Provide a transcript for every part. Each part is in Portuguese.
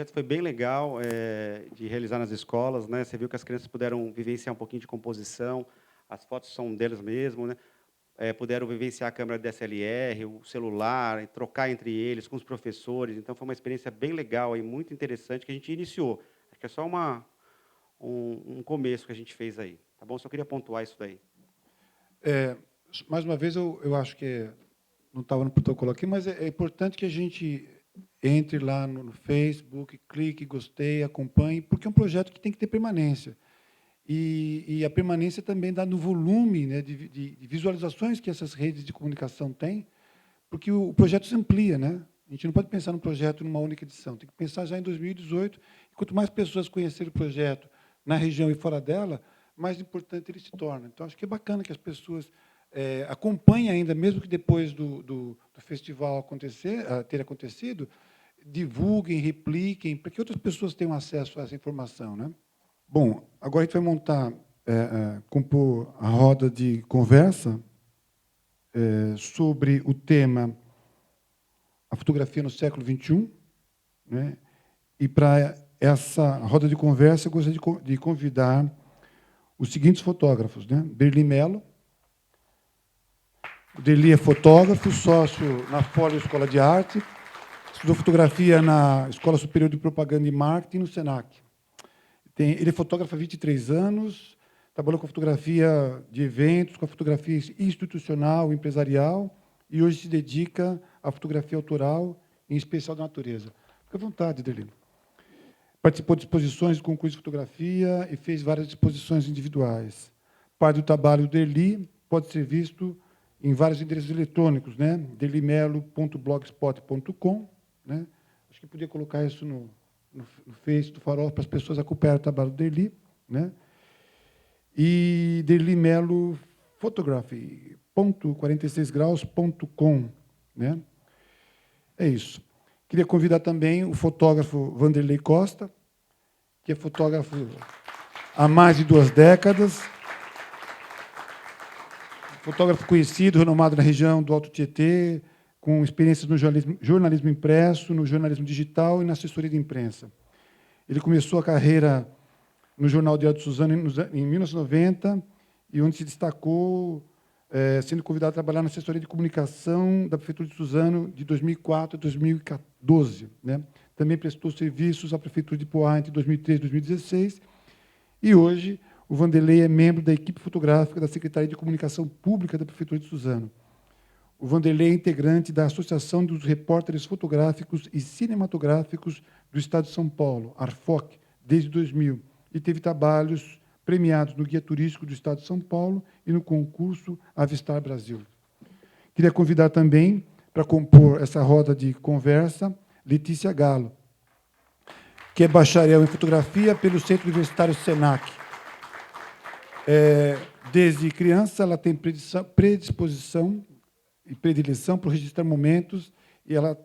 projeto foi bem legal, de realizar nas escolas, né. Você viu que as crianças puderam vivenciar um pouquinho de composição, as fotos são deles mesmo, né. Puderam vivenciar a câmera DSLR, o celular, e trocar entre eles, com os professores. Então foi uma experiência bem legal e muito interessante que a gente iniciou. Acho que é só um começo que a gente fez aí, tá bom? Só queria pontuar isso daí. É, mais uma vez, eu acho que não estava no protocolo aqui, mas é importante que a gente entre lá no Facebook, clique, gostei, acompanhe, porque é um projeto que tem que ter permanência. E a permanência também dá no volume, né, de visualizações que essas redes de comunicação têm, porque o projeto se amplia, né? A gente não pode pensar no projeto numa única edição, tem que pensar já em 2018. E quanto mais pessoas conhecerem o projeto na região e fora dela, mais importante ele se torna. Então, acho que é bacana que as pessoas acompanhem ainda, mesmo que depois do festival ter acontecido, divulguem, repliquem, para que outras pessoas tenham acesso a essa informação, né? Bom, agora a gente vai montar, compor a roda de conversa sobre o tema a fotografia no século XXI, né? E para essa roda de conversa eu gostaria de convidar os seguintes fotógrafos, né? Derli Mello. O Derli é fotógrafo, sócio na Folha Escola de Arte, estudou fotografia na Escola Superior de Propaganda e Marketing no Senac. Ele é fotógrafo há 23 anos, trabalhou com fotografia de eventos, com a fotografia institucional, empresarial, e hoje se dedica à fotografia autoral, em especial da natureza. Fique à vontade, Derli. Participou de exposições de concurso de fotografia e fez várias exposições individuais. Parte do trabalho do Derli pode ser visto em vários endereços eletrônicos, né? derlimelo.blogspot.com, né? Acho que podia colocar isso no Face do Farol para as pessoas acompanharem o trabalho do Derli, né? E derlimelo photography.46graus.com, né? É isso. Queria convidar também o fotógrafo Vanderlei Costa, que é fotógrafo há mais de 2 décadas, fotógrafo conhecido, renomado na região do Alto Tietê, com experiências no jornalismo impresso, no jornalismo digital e na assessoria de imprensa. Ele começou a carreira no Jornal Diário de Suzano em 1990, e onde se destacou sendo convidado a trabalhar na assessoria de comunicação da Prefeitura de Suzano de 2004 a 2012. Né? Também prestou serviços à Prefeitura de Poá entre 2013 e 2016, e hoje o Vanderlei é membro da equipe fotográfica da Secretaria de Comunicação Pública da Prefeitura de Suzano. O Vanderlei é integrante da Associação dos Repórteres Fotográficos e Cinematográficos do Estado de São Paulo, ARFOC, desde 2000, e teve trabalhos premiados no Guia Turístico do Estado de São Paulo e no concurso Avistar Brasil. Queria convidar também, para compor essa roda de conversa, Letícia Galo, que é bacharel em fotografia pelo Centro Universitário Senac. Desde criança, ela tem predisposição e predileção por registrar momentos, e ela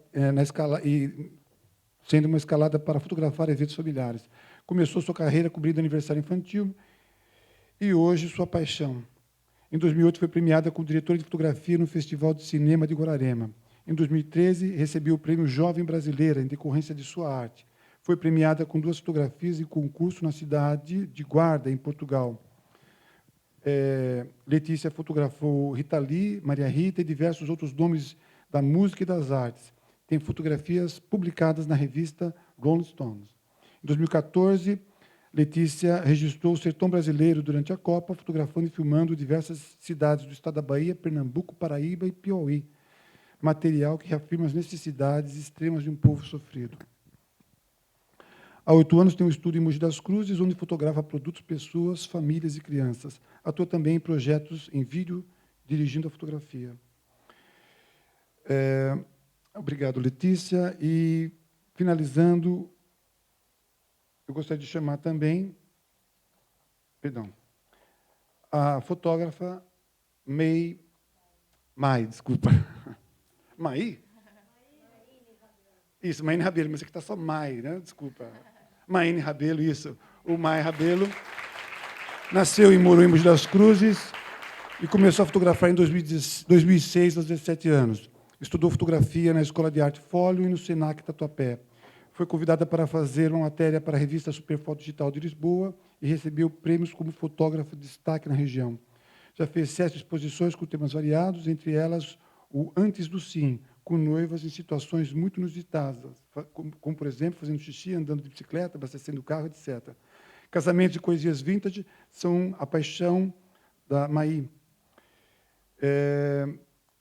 sendo uma escalada para fotografar eventos familiares. Começou sua carreira cobrindo aniversário infantil, e hoje sua paixão. Em 2008, foi premiada como diretora de fotografia no Festival de Cinema de Guararema. Em 2013, recebeu o Prêmio Jovem Brasileira, em decorrência de sua arte. Foi premiada com 2 fotografias em concurso na cidade de Guarda, em Portugal. Letícia fotografou Rita Lee, Maria Rita e diversos outros nomes da música e das artes. Tem fotografias publicadas na revista Rolling Stones. Em 2014, Letícia registrou o sertão brasileiro durante a Copa, fotografando e filmando diversas cidades do estado da Bahia, Pernambuco, Paraíba e Piauí. Material que reafirma as necessidades extremas de um povo sofrido. Há 8 anos tem um estúdio em Mogi das Cruzes, onde fotografa produtos, pessoas, famílias e crianças. Atua também em projetos em vídeo, dirigindo a fotografia. Obrigado, Letícia. E, finalizando, eu gostaria de chamar também, a fotógrafa Mai, desculpa. Mai? Isso, Maine Rabelo, mas aqui está só Mai, né? Desculpa. Maine Rabelo, isso. O Mai Rabelo nasceu em Mogi das Cruzes e começou a fotografar em 2006, aos 17 anos. Estudou fotografia na Escola de Arte Fólio e no Senac Tatuapé. Foi convidada para fazer uma matéria para a revista Superfoto Digital de Lisboa e recebeu prêmios como fotógrafa de destaque na região. Já fez 7 exposições com temas variados, entre elas o Antes do Sim, com noivas em situações muito inusitadas, como, por exemplo, fazendo xixi, andando de bicicleta, abastecendo o carro, etc. Casamentos e coisias vintage são a paixão da Maí.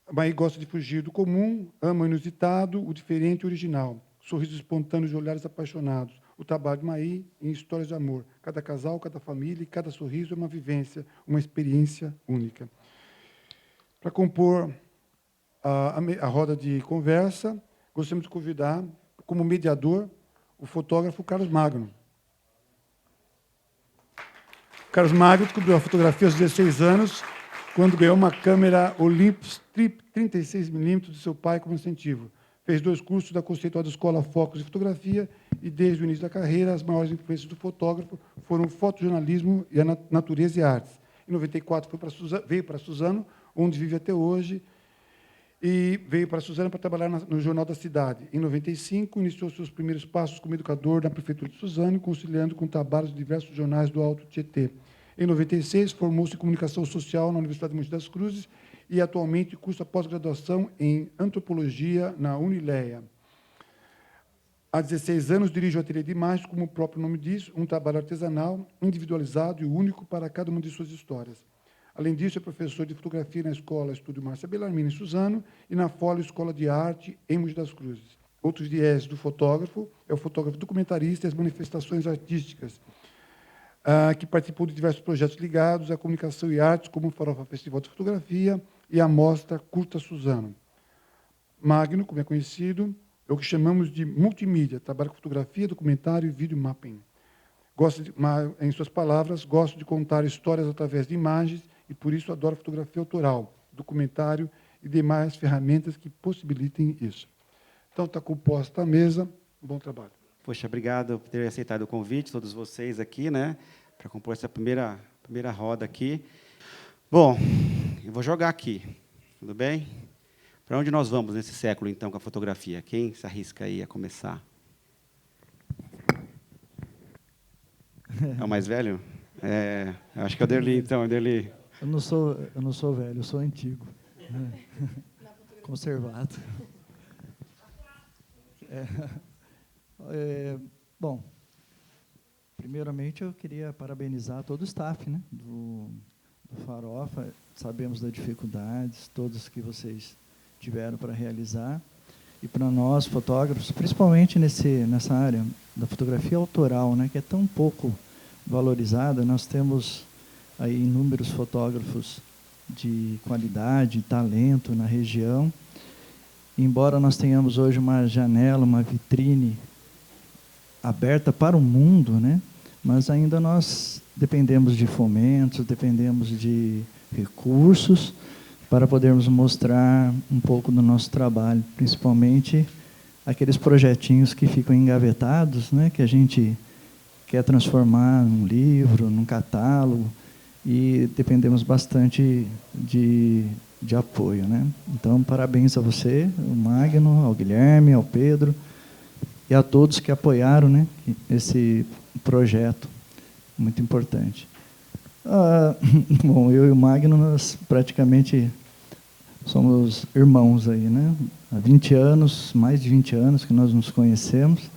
A Maí gosta de fugir do comum, ama o inusitado, o diferente e o original. Sorrisos espontâneos de olhares apaixonados. O trabalho de Maí em histórias de amor. Cada casal, cada família e cada sorriso é uma vivência, uma experiência única. Para compor a roda de conversa, gostaríamos de convidar, como mediador, o fotógrafo Carlos Magno. Carlos Magno descobriu a fotografia aos 16 anos, quando ganhou uma câmera Olympus 36mm de seu pai como incentivo. Fez 2 cursos da conceituada Escola Focus de Fotografia e, desde o início da carreira, as maiores influências do fotógrafo foram o fotojornalismo e a natureza e artes. Em 94, veio para Suzano, onde vive até hoje, e veio para Suzano para trabalhar no Jornal da Cidade. Em 95, iniciou seus primeiros passos como educador na Prefeitura de Suzano, conciliando com trabalhos de diversos jornais do Alto Tietê. Em 96, formou-se em Comunicação Social na Universidade de Mogi das Cruzes e, atualmente, cursa pós-graduação em Antropologia na Unileia. Há 16 anos, dirige o Ateliê de Imagens, como o próprio nome diz, um trabalho artesanal, individualizado e único para cada uma de suas histórias. Além disso, é professor de fotografia na Escola Estúdio Márcia Bellarmine, em Suzano, e na Folio Escola de Arte, em Mogi das Cruzes. Outros viés do fotógrafo é o fotógrafo documentarista e as manifestações artísticas, que participou de diversos projetos ligados à comunicação e artes, como o Farofa Festival de Fotografia e a Mostra Curta Suzano. Magno, como é conhecido, é o que chamamos de multimídia, trabalha com fotografia, documentário e vídeo mapping. Em suas palavras, gosto de contar histórias através de imagens e, por isso, adoro fotografia autoral, documentário e demais ferramentas que possibilitem isso. Então, está composta a mesa. Bom trabalho. Poxa, obrigado por ter aceitado o convite, todos vocês aqui, né, para compor essa primeira roda aqui. Bom, eu vou jogar aqui, tudo bem? Para onde nós vamos nesse século, então, com a fotografia? Quem se arrisca aí a começar? É o mais velho? Acho que é o Derli, então, Derli. Eu não sou velho, eu sou antigo. Conservado. Bom, primeiramente eu queria parabenizar todo o staff, né, do Farofa. Sabemos das dificuldades, todas que vocês tiveram para realizar. E para nós, fotógrafos, principalmente nessa área da fotografia autoral, né, que é tão pouco valorizada, nós temos aí inúmeros fotógrafos de qualidade, talento na região. Embora nós tenhamos hoje uma janela, uma vitrine aberta para o mundo, né, mas ainda nós dependemos de fomentos, dependemos de recursos para podermos mostrar um pouco do nosso trabalho, principalmente aqueles projetinhos que ficam engavetados, né, que a gente quer transformar num livro, num catálogo, e dependemos bastante de apoio, né? Então, parabéns a você, ao Magno, ao Guilherme, ao Pedro, e a todos que apoiaram, né, esse projeto, muito importante. Bom, eu e o Magno, nós praticamente somos irmãos aí, né? Há 20 anos, mais de 20 anos que nós nos conhecemos.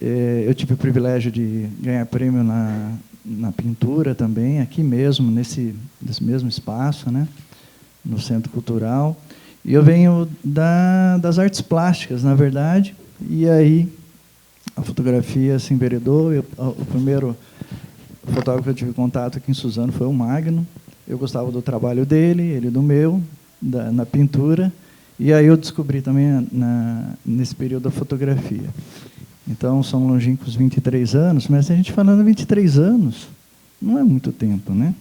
Eu tive o privilégio de ganhar prêmio na pintura também, aqui mesmo, nesse mesmo espaço, né, no Centro Cultural. E eu venho das artes plásticas, na verdade, e aí a fotografia se enveredou. O primeiro fotógrafo que eu tive contato aqui em Suzano foi o Magno. Eu gostava do trabalho dele, ele do meu, na pintura, e aí eu descobri também nesse período da fotografia. Então, são longínquos 23 anos, mas a gente falando 23 anos, não é muito tempo, né?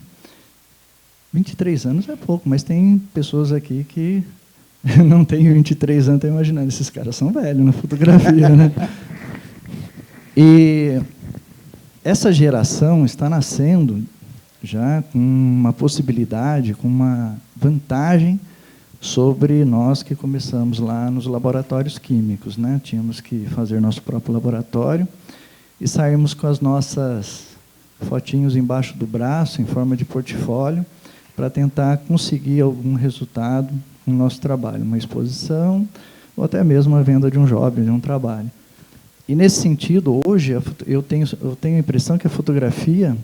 23 anos é pouco, mas tem pessoas aqui que não têm 23 anos, estão imaginando, esses caras são velhos na fotografia, né? E essa geração está nascendo já com uma possibilidade, com uma vantagem sobre nós que começamos lá nos laboratórios químicos, né? Tínhamos que fazer nosso próprio laboratório e saímos com as nossas fotinhos embaixo do braço, em forma de portfólio, para tentar conseguir algum resultado no nosso trabalho, uma exposição ou até mesmo a venda de um job, de um trabalho. E, nesse sentido, hoje, eu tenho a impressão que a fotografia,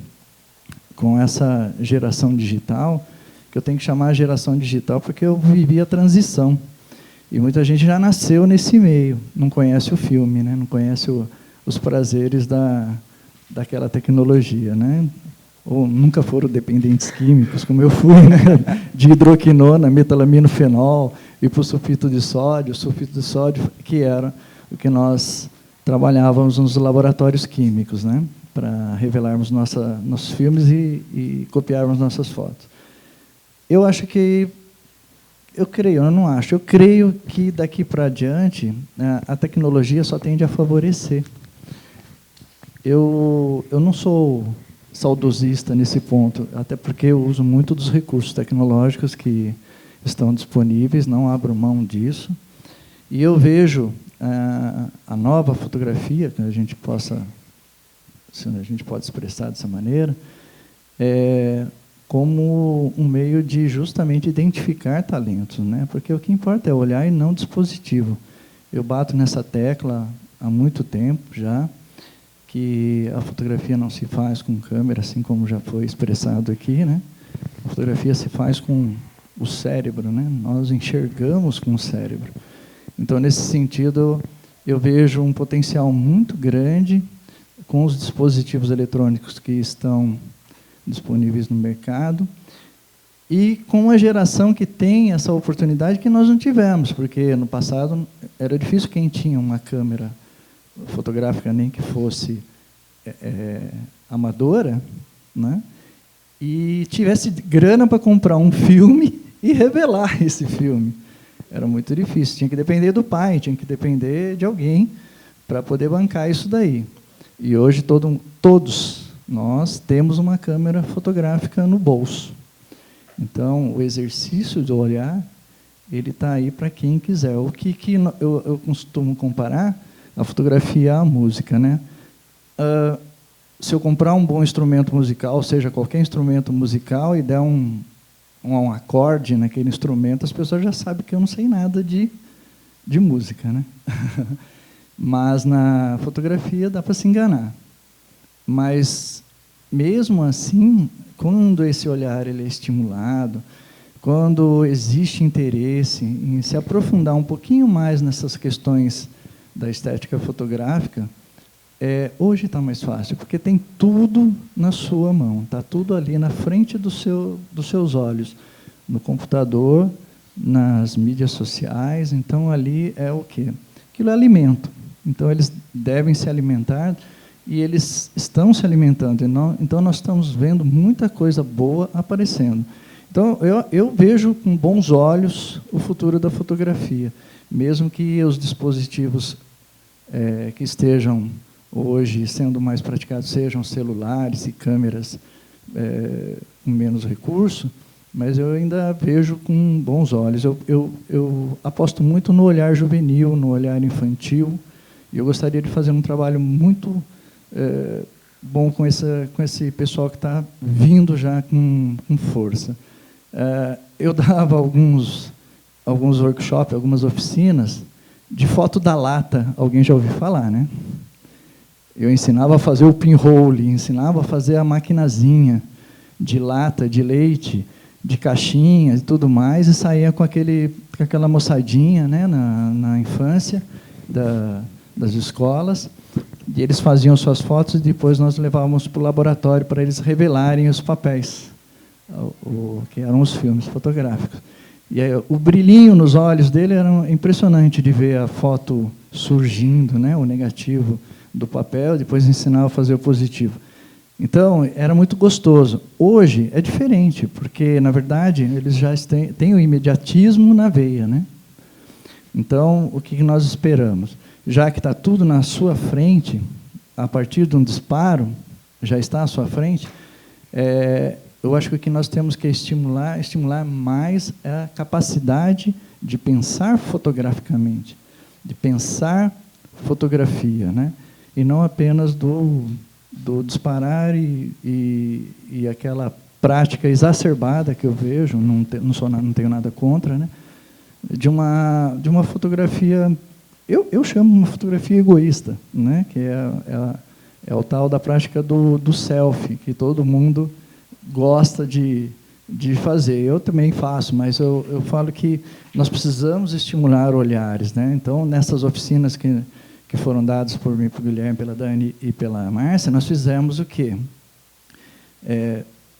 com essa geração digital, que eu tenho que chamar a geração digital porque eu vivi a transição. E muita gente já nasceu nesse meio, não conhece o filme, né? Não conhece os prazeres daquela tecnologia, né? Ou nunca foram dependentes químicos, como eu fui, né? De hidroquinona, metalamino-fenol, e para o sulfito de sódio, que era o que nós trabalhávamos nos laboratórios químicos, né? Para revelarmos nossos filmes e copiarmos nossas fotos. Eu creio que daqui para adiante a tecnologia só tende a favorecer. Eu não sou saudosista nesse ponto, até porque eu uso muito dos recursos tecnológicos que estão disponíveis, não abro mão disso. E eu vejo a nova fotografia, que a gente pode expressar dessa maneira, como um meio de justamente identificar talentos, né? Porque o que importa é olhar e não dispositivo. Eu bato nessa tecla há muito tempo já, que a fotografia não se faz com câmera, assim como já foi expressado aqui, né? A fotografia se faz com o cérebro, né? Nós enxergamos com o cérebro. Então, nesse sentido, eu vejo um potencial muito grande com os dispositivos eletrônicos que estão disponíveis no mercado e com a geração que tem essa oportunidade que nós não tivemos, porque no passado era difícil quem tinha uma câmera fotográfica, nem que fosse amadora, né? E tivesse grana para comprar um filme e revelar esse filme. Era muito difícil, tinha que depender do pai, tinha que depender de alguém para poder bancar isso daí. E hoje todos nós temos uma câmera fotográfica no bolso. Então, o exercício de olhar, ele está aí para quem quiser. O que eu costumo comparar a fotografia à música, né? Se eu comprar um bom instrumento musical, seja qualquer instrumento musical, e der um acorde naquele instrumento, as pessoas já sabem que eu não sei nada de música, né? Mas na fotografia dá para se enganar. Mas, mesmo assim, quando esse olhar ele é estimulado, quando existe interesse em se aprofundar um pouquinho mais nessas questões da estética fotográfica, hoje está mais fácil, porque tem tudo na sua mão, está tudo ali na frente dos seus olhos, no computador, nas mídias sociais. Então, ali é o quê? Aquilo é alimento. Então, eles devem se alimentar e eles estão se alimentando. Então, nós estamos vendo muita coisa boa aparecendo. Então, eu vejo com bons olhos o futuro da fotografia, mesmo que os dispositivos que estejam hoje sendo mais praticados sejam celulares e câmeras com menos recurso, mas eu ainda vejo com bons olhos. Eu aposto muito no olhar juvenil, no olhar infantil, e eu gostaria de fazer um trabalho muito bom com esse pessoal que está vindo já com força. Eu dava alguns workshops, algumas oficinas de foto da lata. Alguém já ouviu falar, né? Eu ensinava a fazer o pinhole, ensinava a fazer a maquinazinha de lata, de leite, de caixinha e tudo mais, e saía com aquela moçadinha, né, na infância das escolas, e eles faziam suas fotos e depois nós levávamos para o laboratório para eles revelarem os papéis, que eram os filmes fotográficos. E aí, o brilhinho nos olhos dele era impressionante de ver a foto surgindo, né, o negativo do papel, depois ensinava a fazer o positivo. Então, era muito gostoso. Hoje é diferente, porque, na verdade, eles já têm o imediatismo na veia, né? Então, o que nós esperamos? Já que está tudo na sua frente, a partir de um disparo, já está à sua frente, eu acho que o que nós temos que estimular mais é a capacidade de pensar fotograficamente, de pensar fotografia, né? E não apenas do disparar e aquela prática exacerbada que eu vejo, não tenho nada contra, né? De uma fotografia, eu chamo uma fotografia egoísta, né? Que é o tal da prática do selfie, que todo mundo gosta de fazer. Eu também faço, mas eu falo que nós precisamos estimular olhares, né? Então, nessas oficinas que foram dadas por mim, pelo Guilherme, pela Dani e pela Márcia, nós fizemos o quê?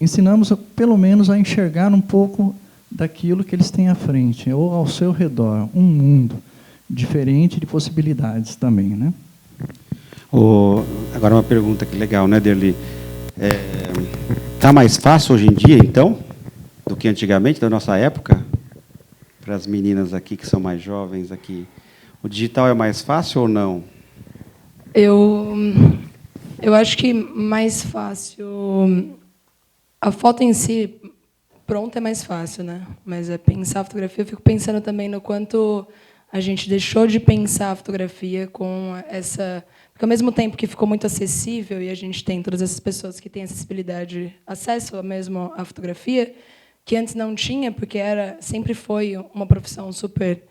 Ensinamos, pelo menos, a enxergar um pouco daquilo que eles têm à frente, ou ao seu redor, um mundo diferente de possibilidades também, né? Agora uma pergunta que legal, né, Derli? Está mais fácil hoje em dia, então, do que antigamente, da nossa época? Para as meninas aqui que são mais jovens aqui, o digital é mais fácil ou não? Eu acho que mais fácil. A foto em si, pronta, é mais fácil, né? Mas pensar a fotografia, eu fico pensando também no quanto a gente deixou de pensar a fotografia com essa... Porque, ao mesmo tempo que ficou muito acessível, e a gente tem todas essas pessoas que têm acessibilidade, acesso mesmo à fotografia, que antes não tinha, porque sempre foi uma profissão super...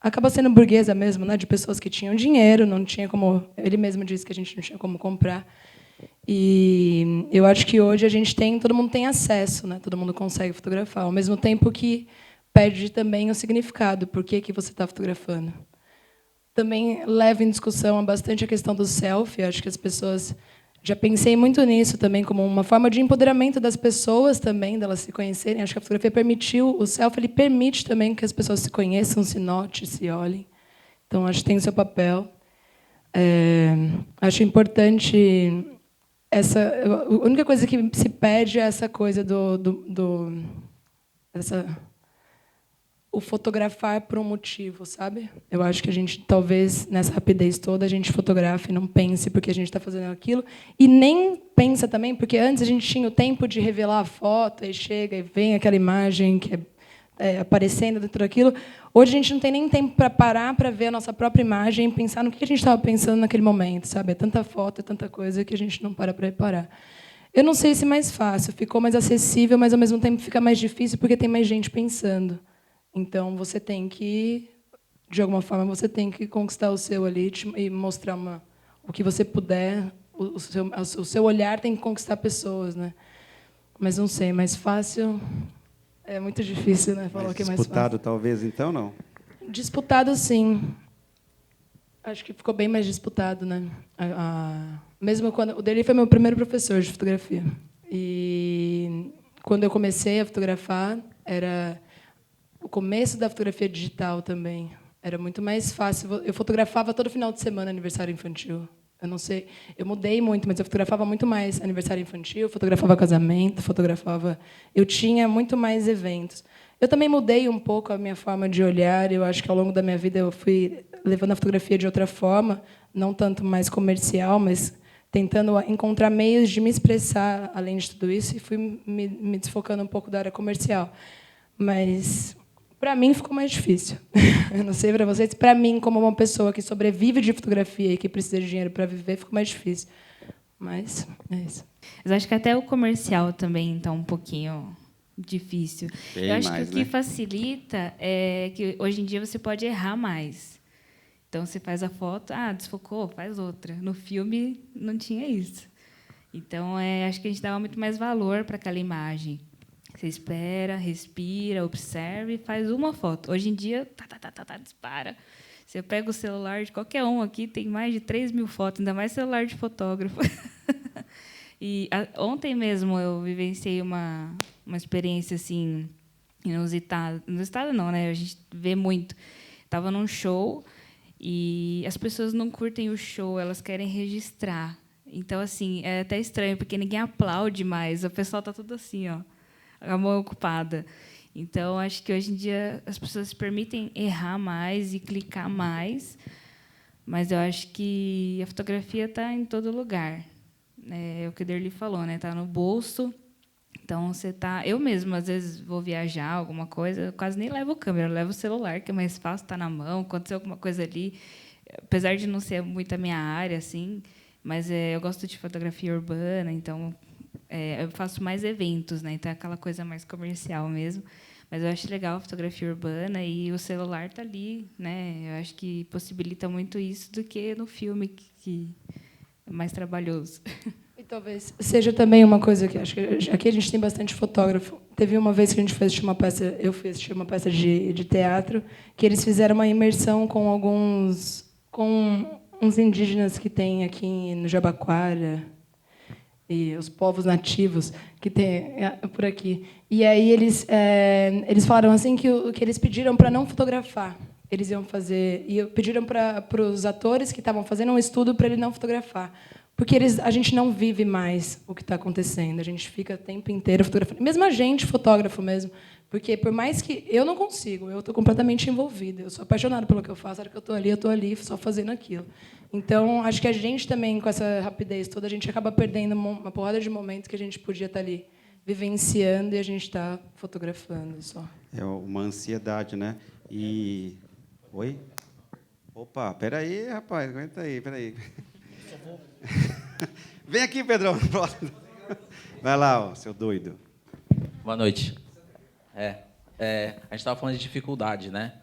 Acaba sendo burguesa mesmo, né? De pessoas que tinham dinheiro, não tinha como... Ele mesmo disse que a gente não tinha como comprar. E eu acho que hoje todo mundo tem acesso, né? Todo mundo consegue fotografar, ao mesmo tempo que perde também o significado. Por que você está fotografando? Também leva em discussão bastante a questão do selfie. Acho que as pessoas... Já pensei muito nisso também, como uma forma de empoderamento das pessoas também, delas se conhecerem. Acho que a fotografia permitiu... O selfie ele permite também que as pessoas se conheçam, se notem, se olhem. Então, acho que tem o seu papel. Acho importante... A única coisa que se pede é essa coisa o fotografar por um motivo, sabe? Eu acho que a gente, talvez, nessa rapidez toda, a gente fotografe e não pense porque a gente está fazendo aquilo. E nem pensa também, porque antes a gente tinha o tempo de revelar a foto, e chega e vem aquela imagem que aparecendo dentro daquilo. Hoje a gente não tem nem tempo para parar para ver a nossa própria imagem e pensar no que a gente estava pensando naquele momento, sabe? É tanta foto, é tanta coisa que a gente não para reparar. Eu não sei se é mais fácil, ficou mais acessível, mas, ao mesmo tempo, fica mais difícil porque tem mais gente pensando. Então, você tem que, de alguma forma, você tem que conquistar o seu ali e mostrar o que você puder. O seu olhar tem que conquistar pessoas, né? Mas não sei, mais fácil... É muito difícil, né? Falar o que é mais fácil. Disputado, talvez, então, não? Disputado, sim. Acho que ficou bem mais disputado, né? Mesmo quando... O Derli foi meu primeiro professor de fotografia. E quando eu comecei a fotografar, era o começo da fotografia digital também. Era muito mais fácil. Eu fotografava todo final de semana aniversário infantil. Eu não sei, eu mudei muito, mas eu fotografava muito mais aniversário infantil, fotografava casamento, eu tinha muito mais eventos. Eu também mudei um pouco a minha forma de olhar. Eu acho que, ao longo da minha vida, eu fui levando a fotografia de outra forma, não tanto mais comercial, mas tentando encontrar meios de me expressar além de tudo isso, e fui me desfocando um pouco da área comercial. Mas, para mim, ficou mais difícil. Eu não sei para vocês. Para mim, como uma pessoa que sobrevive de fotografia e que precisa de dinheiro para viver, ficou mais difícil. Mas é isso. Eu acho que até o comercial também está um pouquinho difícil. Bem eu acho mais, que o que né? facilita é que, hoje em dia, você pode errar mais. Então, você faz a foto, desfocou, faz outra. No filme, não tinha isso. Então, acho que a gente dava muito mais valor para aquela imagem. Você espera, respira, observa e faz uma foto. Hoje em dia, dispara. Você pega o celular de qualquer um aqui, tem mais de 3.000 fotos, ainda mais celular de fotógrafo. E ontem mesmo eu vivenciei uma experiência assim inusitada. Inusitada não, né? A gente vê muito. Estava num show e as pessoas não curtem o show, elas querem registrar. Então, assim, é até estranho, porque ninguém aplaude mais. O pessoal está tudo assim, ó, a mão ocupada. Então, acho que hoje em dia as pessoas se permitem errar mais e clicar mais, mas eu acho que a fotografia está em todo lugar. É o que o Derli falou, né? Está no bolso, Então, eu mesma, às vezes, vou viajar, alguma coisa, eu quase nem levo câmera, eu levo o celular, que é mais fácil, está na mão, aconteceu alguma coisa ali. Apesar de não ser muito a minha área, assim, mas eu gosto de fotografia urbana, então eu faço mais eventos, né? Então é aquela coisa mais comercial mesmo. Mas eu acho legal a fotografia urbana e o celular está ali, né? Eu acho que possibilita muito isso do que no filme, que é mais trabalhoso. E talvez seja também uma coisa que acho que aqui a gente tem bastante fotógrafo. Teve uma vez que a gente foi assistir uma peça, eu fui assistir uma peça de teatro, que eles fizeram uma imersão com uns indígenas que tem aqui no Jabaquara e os povos nativos que tem por aqui. E aí eles falaram assim que eles pediram para não fotografar. Eles iam fazer e pediram para os atores que estavam fazendo um estudo para ele não fotografar. Porque a gente não vive mais o que está acontecendo. A gente fica o tempo inteiro fotografando. Mesmo a gente, fotógrafo mesmo. Porque, por mais que eu não consigo, eu estou completamente envolvida. Eu sou apaixonada pelo que eu faço. A hora que eu estou ali só fazendo aquilo. Então, acho que a gente também, com essa rapidez toda, a gente acaba perdendo uma porrada de momentos que a gente podia estar ali vivenciando e a gente está fotografando só. É uma ansiedade, né? E... Oi? Opa, peraí, rapaz, aguenta aí, peraí. Vem aqui, Pedrão. Vai lá, ó, seu doido. Boa noite. A gente estava falando de dificuldade, né?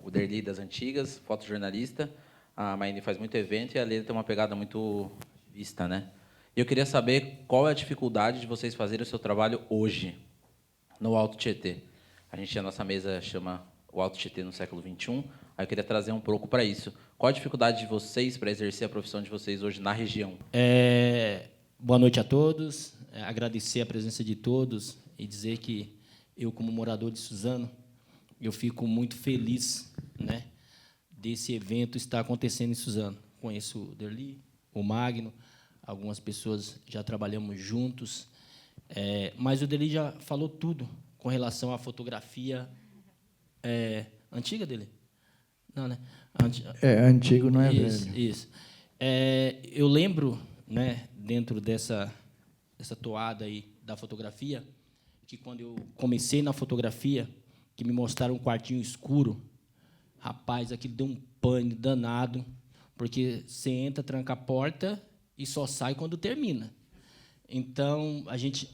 O Derli das antigas, fotojornalista. A Maine faz muito evento e a Leda tem uma pegada muito vista, né? E eu queria saber qual é a dificuldade de vocês fazerem o seu trabalho hoje, no Alto Tietê. A nossa mesa chama o Alto Tietê no século XXI. Aí eu queria trazer um pouco para isso. Qual a dificuldade de vocês para exercer a profissão de vocês hoje na região? Boa noite a todos. Agradecer a presença de todos e dizer que eu, como morador de Suzano, eu fico muito feliz, né, desse evento estar acontecendo em Suzano. Conheço o Derli, o Magno, algumas pessoas já trabalhamos juntos, mas o Derli já falou tudo com relação à fotografia antiga dele. Não, né? Antigo não é isso, velho. Isso. Eu lembro, né, dentro dessa toada aí da fotografia, que quando eu comecei na fotografia, que me mostraram um quartinho escuro, rapaz, aquilo deu um pânico danado, porque você entra, tranca a porta e só sai quando termina. Então, a gente,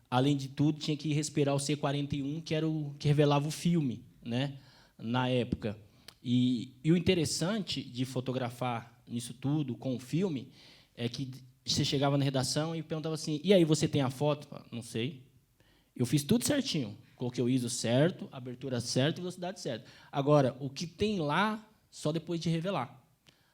além de tudo, tinha que respirar o C41, que era o que revelava o filme, né, na época. E o interessante de fotografar nisso tudo, com o filme, é que você chegava na redação e perguntava assim, e aí, você tem a foto? Não sei. Eu fiz tudo certinho. Coloquei o ISO certo, abertura certa e velocidade certa. Agora, o que tem lá, só depois de revelar.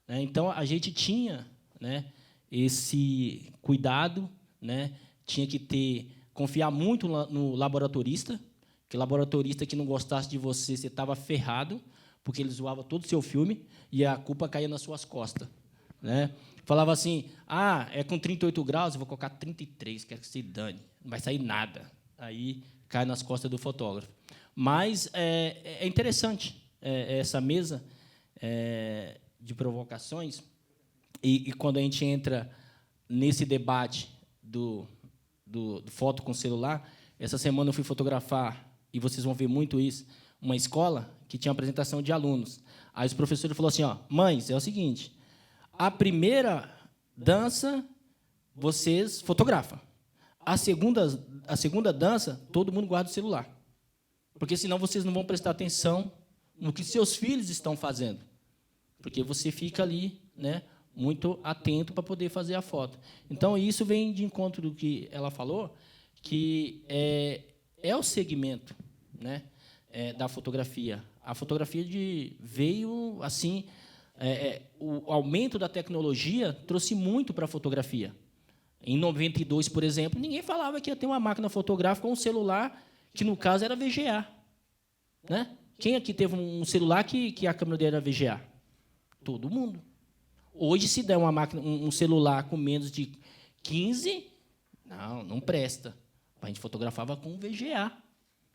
Né? Então, a gente tinha, né, esse cuidado, né, tinha que confiar muito no laboratorista, que laboratorista que não gostasse de você estava ferrado, porque ele zoava todo o seu filme e a culpa caía nas suas costas. Né? Falava assim, é com 38 graus, eu vou colocar 33, quero que se dane, não vai sair nada. Aí cai nas costas do fotógrafo. Mas é interessante essa mesa de provocações, e quando a gente entra nesse debate do foto com celular, essa semana eu fui fotografar, e vocês vão ver muito isso, uma escola que tinha apresentação de alunos. Aí os professores falaram assim, mães, é o seguinte, a primeira dança, vocês fotografam. A segunda dança, todo mundo guarda o celular. Porque, senão, vocês não vão prestar atenção no que seus filhos estão fazendo. Porque você fica ali, né, muito atento para poder fazer a foto. Então, isso vem de encontro do que ela falou, que é o segmento, né, da fotografia. A fotografia veio assim... o aumento da tecnologia trouxe muito para a fotografia. Em 92, por exemplo, ninguém falava que ia ter uma máquina fotográfica ou um celular, que, no caso, era VGA. Né? Quem aqui teve um celular que a câmera dele era VGA? Todo mundo. Hoje, se der um celular com menos de 15, não presta. A gente fotografava com VGA.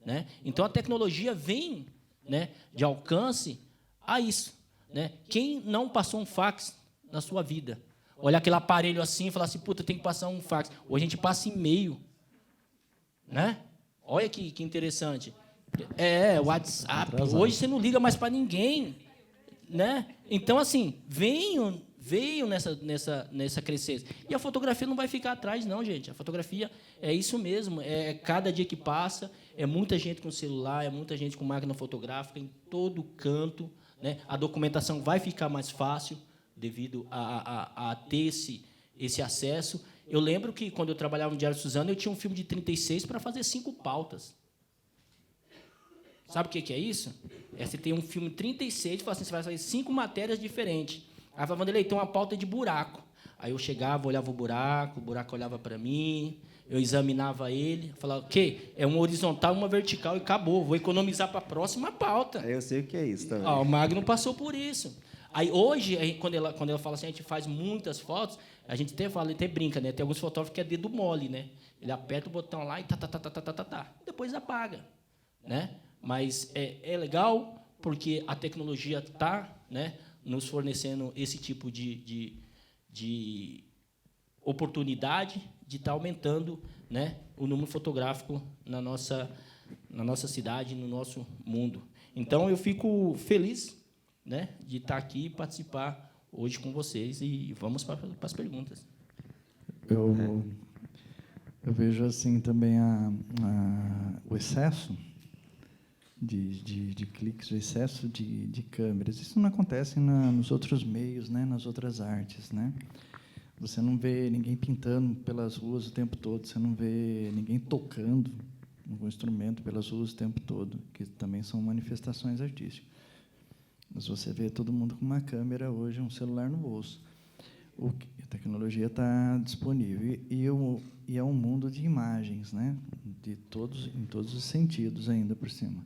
Né? Então, a tecnologia vem, né, de alcance a isso. Né? Quem não passou um fax na sua vida? olhar aquele aparelho assim e falar assim, puta, tem que passar um fax. Hoje a gente passa e-mail, né? Olha que interessante. WhatsApp. Hoje você não liga mais para ninguém, né? Então, assim, veio nessa crescência. E a fotografia não vai ficar atrás, não, gente. A fotografia é isso mesmo. É cada dia que passa, é muita gente com celular, é muita gente com máquina fotográfica em todo canto, né? A documentação vai ficar mais fácil devido a ter esse acesso. Eu lembro que, quando eu trabalhava no Diário Suzano, eu tinha um filme de 36 para fazer 5 pautas. Sabe o que é isso? Você tem um filme 36 e fala assim, você vai fazer 5 matérias diferentes. Aí fala, Vanderlei, tem uma pauta de buraco. Aí eu chegava, olhava o buraco olhava para mim, eu examinava ele, falava, o quê? É uma horizontal, uma vertical e acabou. Vou economizar para a próxima pauta. Eu sei o que é isso também. O Magno passou por isso. Aí hoje, quando ela fala assim, a gente faz muitas fotos, a gente até brinca, né? Tem alguns fotógrafos que é dedo mole, né? Ele aperta o botão lá e depois apaga, né? Mas é legal porque a tecnologia está, né, nos fornecendo esse tipo de oportunidade de estar aumentando, né, o número fotográfico na nossa cidade, no nosso mundo. Então, eu fico feliz, né, de estar aqui e participar hoje com vocês. E vamos para as perguntas. Eu vejo assim também o excesso de cliques, o excesso de câmeras. Isso não acontece nos outros meios, né, nas outras artes, né? Você não vê ninguém pintando pelas ruas o tempo todo, você não vê ninguém tocando um instrumento pelas ruas o tempo todo, que também são manifestações artísticas. Mas você vê todo mundo com uma câmera hoje, um celular no bolso. A tecnologia está disponível. E é um mundo de imagens, né? Em todos os sentidos, ainda por cima.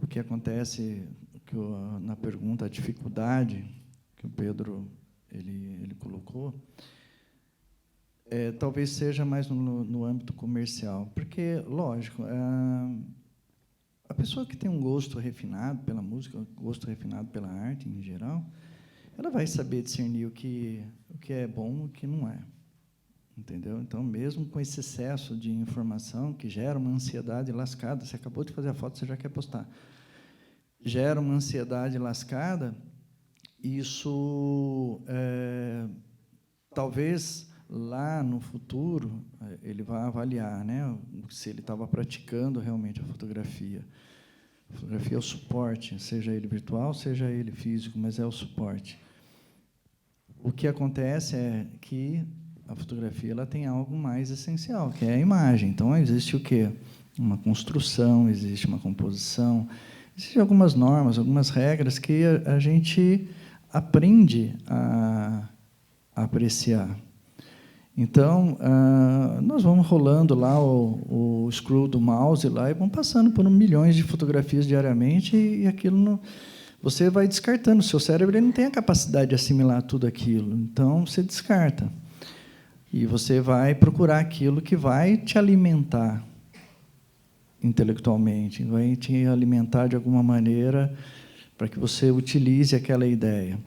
O que acontece, na pergunta, a dificuldade que o Pedro ele colocou, talvez seja mais no âmbito comercial. Porque, lógico, a pessoa que tem um gosto refinado pela música, gosto refinado pela arte, em geral, ela vai saber discernir o que é bom e o que não é. Entendeu? Então, mesmo com esse excesso de informação que gera uma ansiedade lascada, você acabou de fazer a foto, você já quer postar. Gera uma ansiedade lascada, isso, talvez, lá no futuro, ele vá avaliar, né, se ele estava praticando realmente a fotografia. A fotografia é o suporte, seja ele virtual, seja ele físico, mas é o suporte. O que acontece é que a fotografia ela tem algo mais essencial, que é a imagem. Então, existe o quê? Uma construção, existe uma composição, existem algumas normas, algumas regras que a gente aprende a apreciar. Então, nós vamos rolando lá o scroll do mouse lá e vamos passando por milhões de fotografias diariamente e aquilo você vai descartando. O seu cérebro ele não tem a capacidade de assimilar tudo aquilo, então você descarta. E você vai procurar aquilo que vai te alimentar intelectualmente, vai te alimentar de alguma maneira para que você utilize aquela ideia.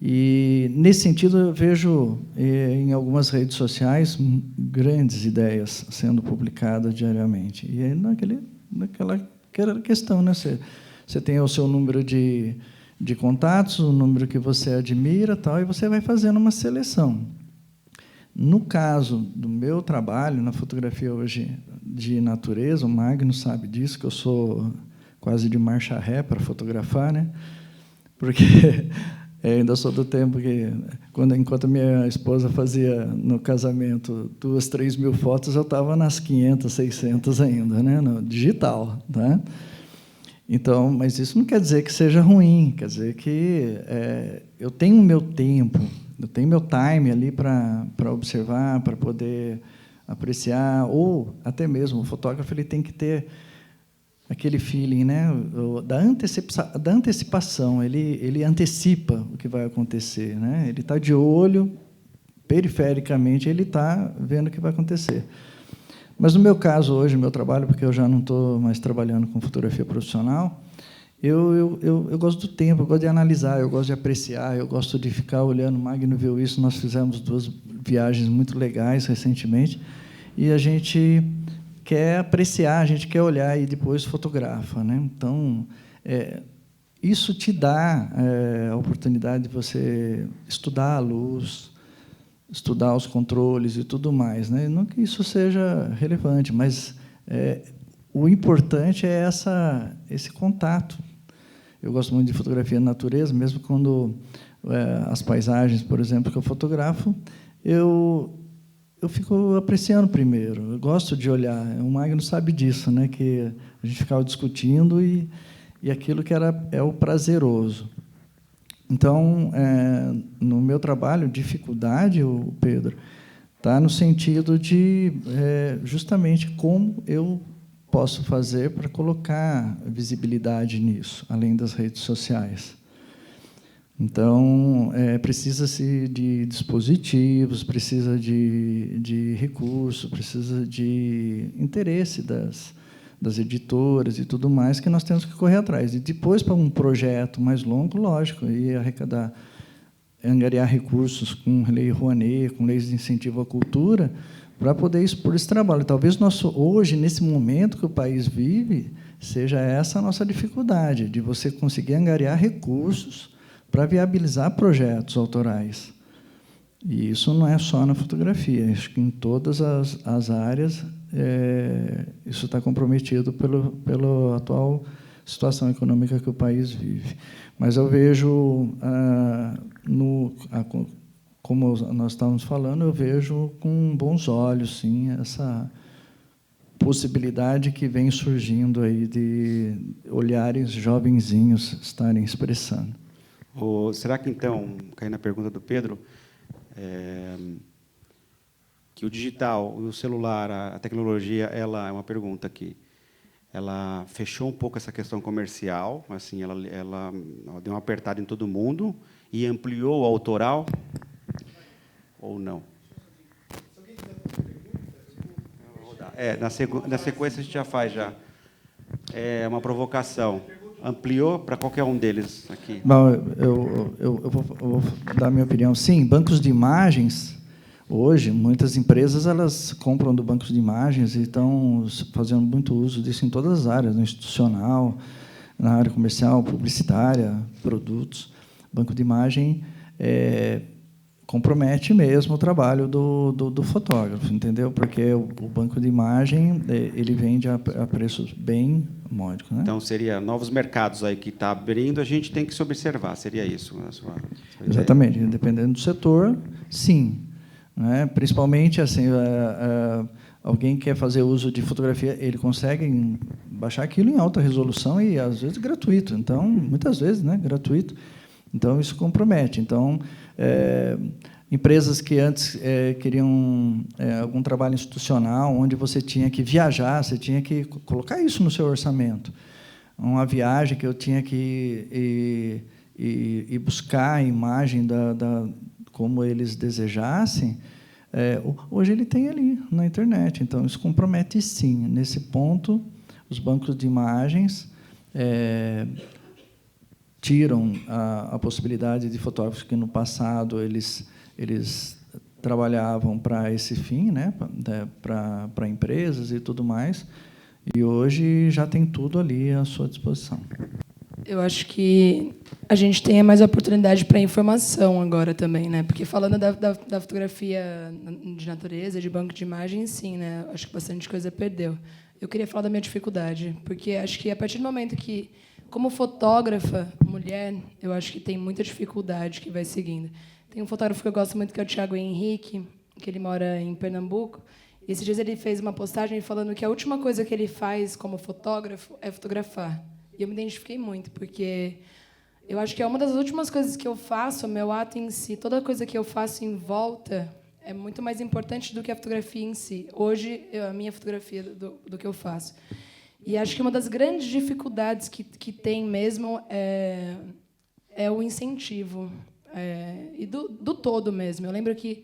E, nesse sentido, eu vejo em algumas redes sociais grandes ideias sendo publicadas diariamente. E aí, naquela questão, né? Você tem o seu número de contatos, o número que você admira, tal, e você vai fazendo uma seleção. No caso do meu trabalho, na fotografia hoje de natureza, o Magno sabe disso, que eu sou quase de marcha ré para fotografar, né? Porque ainda sou do tempo que, enquanto minha esposa fazia no casamento 2.000, 3.000 fotos, eu estava nas 500, 600 ainda, né? No digital, tá? Então, mas isso não quer dizer que seja ruim, quer dizer que eu tenho o meu tempo, eu tenho meu time ali para observar, para poder apreciar, ou até mesmo o fotógrafo ele tem que ter aquele feeling, né, da antecipação, ele antecipa o que vai acontecer, né? Ele está de olho, perifericamente, ele está vendo o que vai acontecer. Mas, no meu caso, hoje, meu trabalho, porque eu já não estou mais trabalhando com fotografia profissional, Eu gosto do tempo, eu gosto de analisar, eu gosto de apreciar, eu gosto de ficar olhando. O Magno viu isso, nós fizemos 2 viagens muito legais recentemente, e a gente quer apreciar, a gente quer olhar e depois fotografa, né? Então, isso te dá a oportunidade de você estudar a luz, estudar os controles e tudo mais, né? Não que isso seja relevante, mas o importante é esse contato. Eu gosto muito de fotografia na natureza, mesmo quando as paisagens, por exemplo, que eu fotografo, eu fico apreciando primeiro. Eu gosto de olhar. O Magno sabe disso, né? Que a gente ficava discutindo e aquilo que é o prazeroso. Então, no meu trabalho, dificuldade, Pedro, está no sentido de justamente como eu posso fazer para colocar visibilidade nisso, além das redes sociais. Então, precisa-se de dispositivos, precisa de recursos, precisa de interesse das editoras e tudo mais, que nós temos que correr atrás. E depois, para um projeto mais longo, lógico, e angariar recursos com Lei Rouanet, com leis de incentivo à cultura, para poder expor esse trabalho. Talvez hoje, nesse momento que o país vive, seja essa a nossa dificuldade, de você conseguir angariar recursos para viabilizar projetos autorais. E isso não é só na fotografia, acho que em todas as áreas isso está comprometido pela atual situação econômica que o país vive. Mas eu vejo, como nós estávamos falando, eu vejo com bons olhos, sim, essa possibilidade que vem surgindo aí de olhares jovenzinhos estarem expressando. Será que, então, caindo na pergunta do Pedro, que o digital, o celular, a tecnologia, ela é uma pergunta aqui, ela fechou um pouco essa questão comercial, assim, ela deu uma apertada em todo mundo e ampliou o autoral, ou não? Na sequência a gente já faz já. É uma provocação. Ampliou para qualquer um deles aqui. Bom, eu vou dar a minha opinião. Sim, bancos de imagens, hoje, muitas empresas elas compram do banco de imagens e estão fazendo muito uso disso em todas as áreas, no institucional, na área comercial, publicitária, produtos. Banco de imagem compromete mesmo o trabalho do fotógrafo, entendeu? Porque o banco de imagem ele vende a preços bem módicos, né? Então, seria novos mercados aí que está abrindo, a gente tem que se observar, seria isso a sua Exatamente, dependendo do setor, sim. Né? Principalmente, assim, alguém quer fazer uso de fotografia, ele consegue baixar aquilo em alta resolução e, às vezes, gratuito. Então, muitas vezes, né, gratuito. Então, isso compromete. Então, empresas que antes queriam algum trabalho institucional, onde você tinha que viajar, você tinha que colocar isso no seu orçamento. Uma viagem que eu tinha que ir buscar a imagem como eles desejassem, hoje ele tem ali na internet. Então, isso compromete, sim. Nesse ponto, os bancos de imagens tiram a possibilidade de fotógrafos que, no passado, eles trabalhavam para esse fim, né, para empresas e tudo mais, e hoje já tem tudo ali à sua disposição. Eu acho que a gente tem mais oportunidade para informação agora também, né? Porque falando da fotografia de natureza, de banco de imagens, sim, né? Acho que bastante coisa perdeu. Eu queria falar da minha dificuldade, porque acho que a partir do momento que, como fotógrafa, mulher, eu acho que tem muita dificuldade que vai seguindo. Tem um fotógrafo que eu gosto muito, que é o Thiago Henrique, que ele mora em Pernambuco. E esses dias ele fez uma postagem falando que a última coisa que ele faz como fotógrafo é fotografar. E eu me identifiquei muito, porque eu acho que é uma das últimas coisas que eu faço, o meu ato em si, toda coisa que eu faço em volta é muito mais importante do que a fotografia em si. Hoje, a minha fotografia do que eu faço. E acho que uma das grandes dificuldades que tem mesmo é o incentivo, e do todo mesmo. Eu lembro que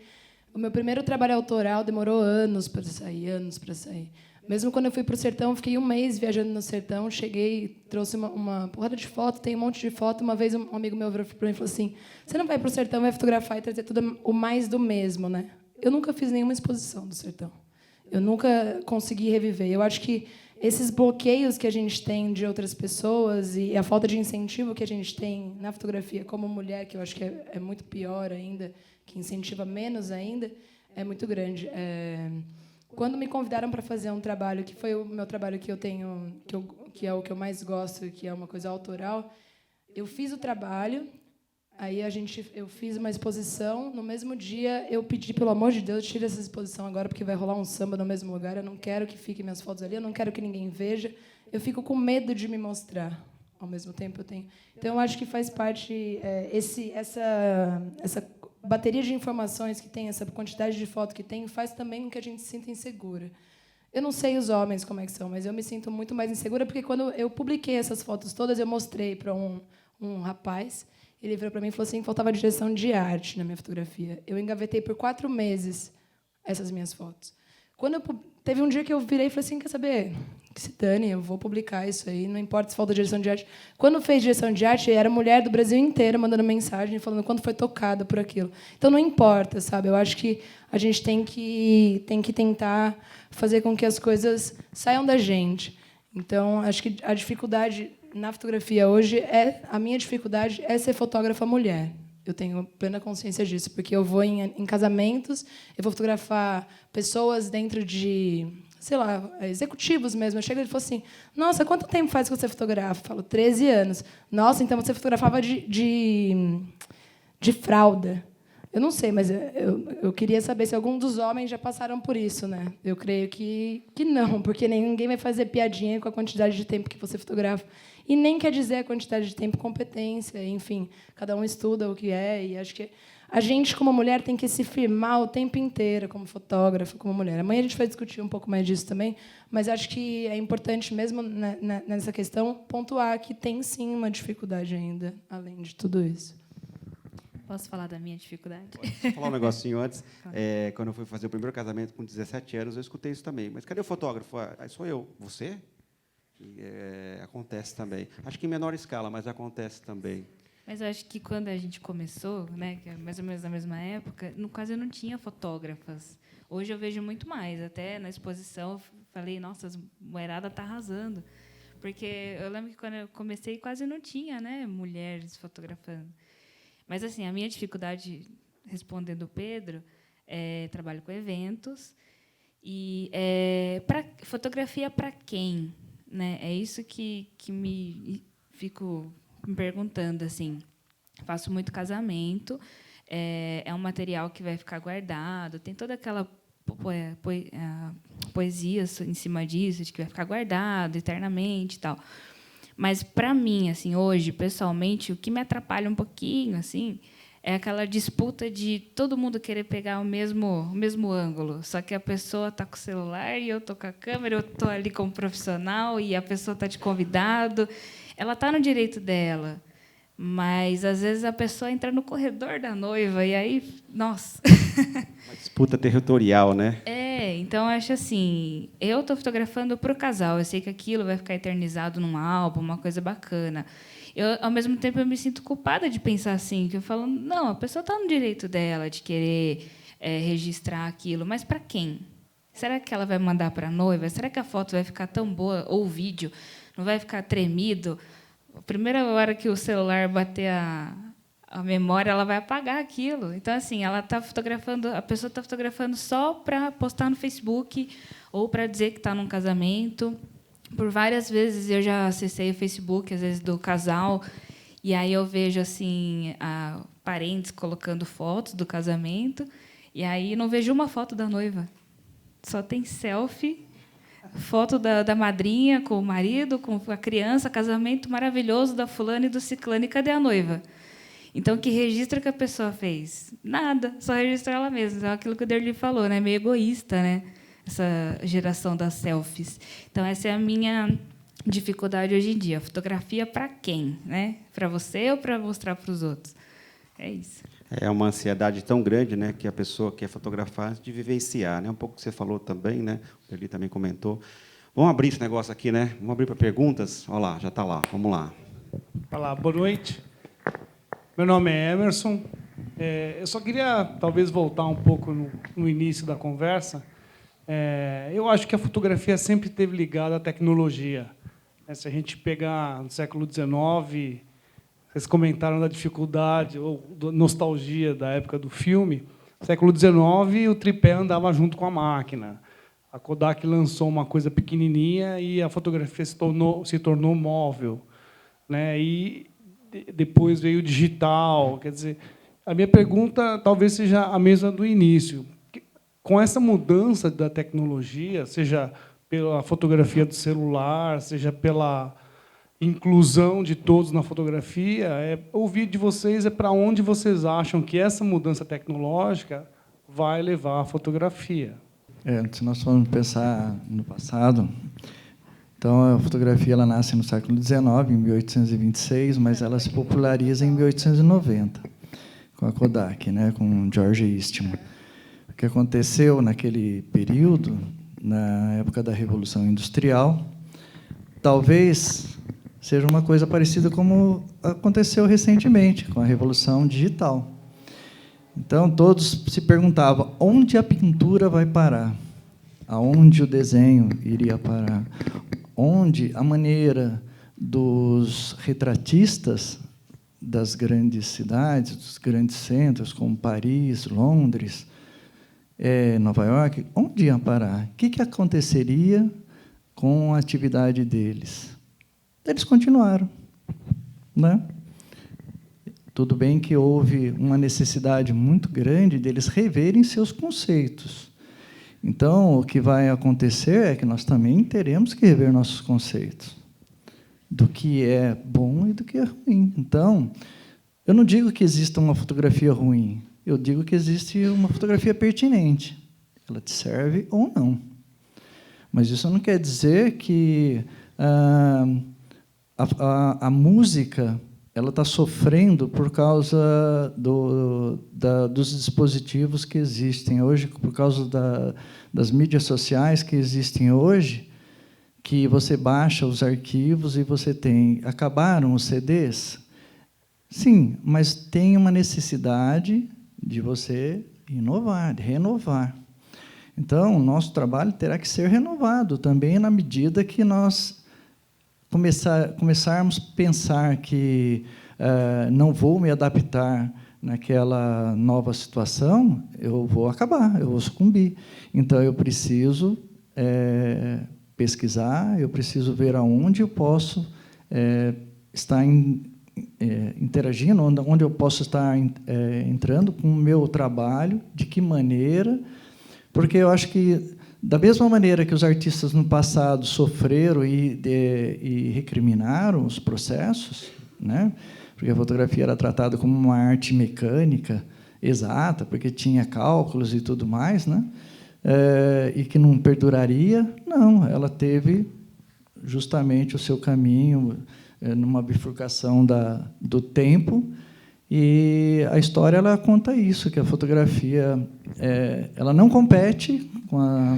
o meu primeiro trabalho autoral demorou anos para sair. Mesmo quando eu fui para o sertão, eu fiquei um mês viajando no sertão, cheguei, trouxe uma porrada de foto, tem um monte de foto. Uma vez um amigo meu virou para mim e falou assim: você não vai para o sertão, vai fotografar e trazer tudo o mais do mesmo, né? Eu nunca fiz nenhuma exposição do sertão. Eu nunca consegui reviver. Eu acho que esses bloqueios que a gente tem de outras pessoas e a falta de incentivo que a gente tem na fotografia como mulher, que eu acho que é muito pior ainda, que incentiva menos ainda, é muito grande. Quando me convidaram para fazer um trabalho, que foi o meu trabalho que eu tenho, que é o que eu mais gosto, que é uma coisa autoral, eu fiz o trabalho, aí eu fiz uma exposição. No mesmo dia, eu pedi, pelo amor de Deus, tire essa exposição agora, porque vai rolar um samba no mesmo lugar. Eu não quero que fiquem minhas fotos ali, eu não quero que ninguém veja. Eu fico com medo de me mostrar. Ao mesmo tempo, eu tenho. Então, eu acho que faz parte essa bateria de informações que tem, essa quantidade de fotos que tem, faz também com que a gente se sinta insegura. Eu não sei os homens como é que são, mas eu me sinto muito mais insegura, porque quando eu publiquei essas fotos todas, eu mostrei para um rapaz. Ele virou para mim e falou assim que faltava direção de arte na minha fotografia. Eu engavetei por 4 meses essas minhas fotos. Teve um dia que eu virei e falei assim, quer saber? Que se dane, eu vou publicar isso aí, não importa se falta direção de arte. Quando fez direção de arte, era mulher do Brasil inteiro mandando mensagem, falando quanto foi tocada por aquilo. Então, não importa, sabe? Eu acho que a gente tem que tentar fazer com que as coisas saiam da gente. Então, acho que a dificuldade na fotografia hoje a minha dificuldade é ser fotógrafa mulher. Eu tenho plena consciência disso, porque eu vou em casamentos, eu vou fotografar pessoas dentro de, sei lá, executivos mesmo. Eu chego e ele fala assim: nossa, quanto tempo faz que você fotografa? Eu falo, 13 anos. Nossa, então você fotografava de fralda. Eu não sei, mas eu queria saber se algum dos homens já passaram por isso, né? Eu creio que não, porque ninguém vai fazer piadinha com a quantidade de tempo que você fotografa. E nem quer dizer a quantidade de tempo, competência, enfim. Cada um estuda o que é, e acho que a gente, como mulher, tem que se firmar o tempo inteiro, como fotógrafa, como mulher. Amanhã a gente vai discutir um pouco mais disso também, mas acho que é importante, mesmo nessa questão, pontuar que tem, sim, uma dificuldade ainda, além de tudo isso. Posso falar da minha dificuldade? Vou falar um negocinho antes. Quando eu fui fazer o primeiro casamento com 17 anos, eu escutei isso também. Mas cadê o fotógrafo? Ah, sou eu. Você? Acontece também. Acho que em menor escala, mas acontece também. Mas eu acho que quando a gente começou, né, que é mais ou menos na mesma época, quase não tinha fotógrafas. Hoje eu vejo muito mais. Até na exposição eu falei, nossa, a mulherada está arrasando. Porque eu lembro que quando eu comecei quase não tinha, né, mulheres fotografando. Mas assim, a minha dificuldade, respondendo o Pedro, trabalho com eventos. E fotografia para quem? Né? É isso que fico me perguntando. Assim. Faço muito casamento, é um material que vai ficar guardado, tem toda aquela poesia em cima disso, de que vai ficar guardado eternamente e tal. Mas, para mim, assim, hoje, pessoalmente, o que me atrapalha um pouquinho assim, é aquela disputa de todo mundo querer pegar o mesmo ângulo. Só que a pessoa está com o celular e eu estou com a câmera, eu estou ali como profissional e a pessoa está de convidado. Ela está no direito dela, mas, às vezes, a pessoa entra no corredor da noiva e aí, nossa... Uma disputa territorial, né? Então, acho assim, eu estou fotografando para o casal, eu sei que aquilo vai ficar eternizado num álbum, uma coisa bacana. Ao mesmo tempo, eu me sinto culpada de pensar assim, que eu falo, não, a pessoa está no direito dela de querer registrar aquilo, mas para quem? Será que ela vai mandar para a noiva? Será que a foto vai ficar tão boa, ou o vídeo não vai ficar tremido? A primeira hora que o celular bater a memória, ela vai apagar aquilo. Então, assim, ela tá fotografando, a pessoa está fotografando só para postar no Facebook ou para dizer que está num casamento. Por várias vezes eu já acessei o Facebook, às vezes do casal, e aí eu vejo assim parentes colocando fotos do casamento, e aí não vejo uma foto da noiva. Só tem selfie, foto da madrinha com o marido, com a criança, casamento maravilhoso da fulana e do ciclano, e cadê a noiva? Então, que registro que a pessoa fez? Nada, só registrou ela mesma. Então, aquilo que o Derli falou, né? Meio egoísta, né? Essa geração das selfies. Então, essa é a minha dificuldade hoje em dia. Fotografia para quem? Né? Para você ou para mostrar para os outros? É isso. É uma ansiedade tão grande, né, que a pessoa quer fotografar antes de vivenciar, né? Um pouco que você falou também, né? Ele também comentou. Vamos abrir esse negócio aqui, né? Vamos abrir para perguntas. Olha lá, já está lá. Vamos lá. Olá, boa noite. Meu nome é Emerson. Eu só queria, talvez, voltar um pouco no início da conversa. Eu acho que a fotografia sempre esteve ligada à tecnologia. Se a gente pegar no século XIX, vocês comentaram da dificuldade ou da nostalgia da época do filme. No século XIX, o tripé andava junto com a máquina. A Kodak lançou uma coisa pequenininha e a fotografia se tornou móvel, né? E depois veio o digital. Quer dizer, a minha pergunta talvez seja a mesma do início. Com essa mudança da tecnologia, seja pela fotografia do celular, seja pela inclusão de todos na fotografia, ouvir de vocês para onde vocês acham que essa mudança tecnológica vai levar a fotografia. Se nós formos pensar no passado, então a fotografia ela nasce no século XIX, em 1826, mas ela se populariza em 1890, com a Kodak, né, com George Eastman. O que aconteceu naquele período, na época da Revolução Industrial, talvez seja uma coisa parecida como aconteceu recentemente, com a Revolução Digital. Então, todos se perguntavam onde a pintura vai parar, aonde o desenho iria parar, onde a maneira dos retratistas das grandes cidades, dos grandes centros, como Paris, Londres, Nova York, onde ia parar? O que aconteceria com a atividade deles? Eles continuaram, né? Tudo bem que houve uma necessidade muito grande deles reverem seus conceitos. Então, o que vai acontecer é que nós também teremos que rever nossos conceitos do que é bom e do que é ruim. Então, eu não digo que exista uma fotografia ruim, eu digo que existe uma fotografia pertinente. Ela te serve ou não. Mas isso não quer dizer que a música ela está sofrendo por causa dos dispositivos que existem hoje, por causa das mídias sociais que existem hoje, que você baixa os arquivos e você tem... Acabaram os CDs? Sim, mas tem uma necessidade de você inovar, de renovar. Então, o nosso trabalho terá que ser renovado também na medida que nós começarmos a pensar que não vou me adaptar naquela nova situação, eu vou acabar, eu vou sucumbir. Então, eu preciso pesquisar, eu preciso ver aonde eu posso estar interagindo, onde eu posso estar entrando com o meu trabalho, de que maneira, porque eu acho que, da mesma maneira que os artistas no passado sofreram e recriminaram os processos, né? Porque a fotografia era tratada como uma arte mecânica exata, porque tinha cálculos e tudo mais, né? E que não perduraria, não, ela teve justamente o seu caminho numa bifurcação do tempo, e a história ela conta isso, que a fotografia ela não compete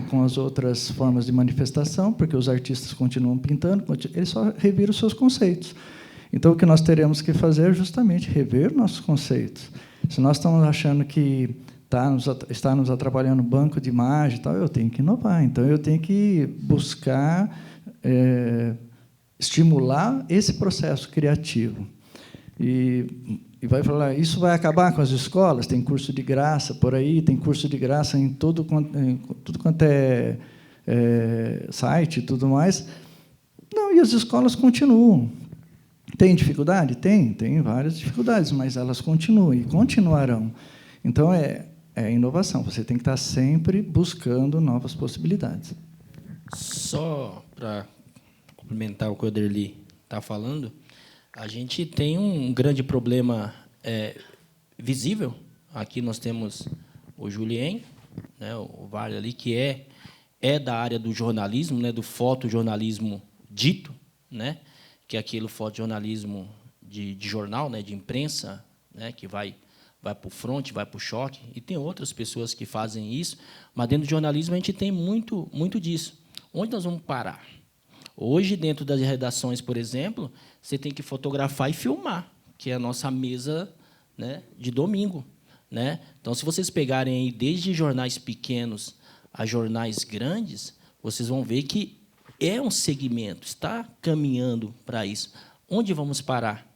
com as outras formas de manifestação, porque os artistas continuam pintando, eles só reviram os seus conceitos. Então, o que nós teremos que fazer é justamente rever nossos conceitos. Se nós estamos achando que está nos atrapalhando banco de imagem, tal, eu tenho que inovar. Então, eu tenho que buscar estimular esse processo criativo. E vai falar, isso vai acabar com as escolas? Tem curso de graça por aí, tem curso de graça em tudo quanto é site e tudo mais. Não, e as escolas continuam. Tem dificuldade? Tem várias dificuldades, mas elas continuam e continuarão. Então, é inovação. Você tem que estar sempre buscando novas possibilidades. Só para complementar o que o Oderli está falando, a gente tem um grande problema visível. Aqui nós temos o Julien, né, o Vale ali, que é da área do jornalismo, né, do fotojornalismo dito, né, que é aquele fotojornalismo de jornal, né, de imprensa, né, que vai vai para o front, vai para o choque, e tem outras pessoas que fazem isso, mas dentro do jornalismo a gente tem muito, muito disso. Onde nós vamos parar? Hoje, dentro das redações, por exemplo, você tem que fotografar e filmar, que é a nossa mesa, né, de domingo, né? Então, se vocês pegarem aí desde jornais pequenos a jornais grandes, vocês vão ver que é um segmento, está caminhando para isso. Onde vamos parar,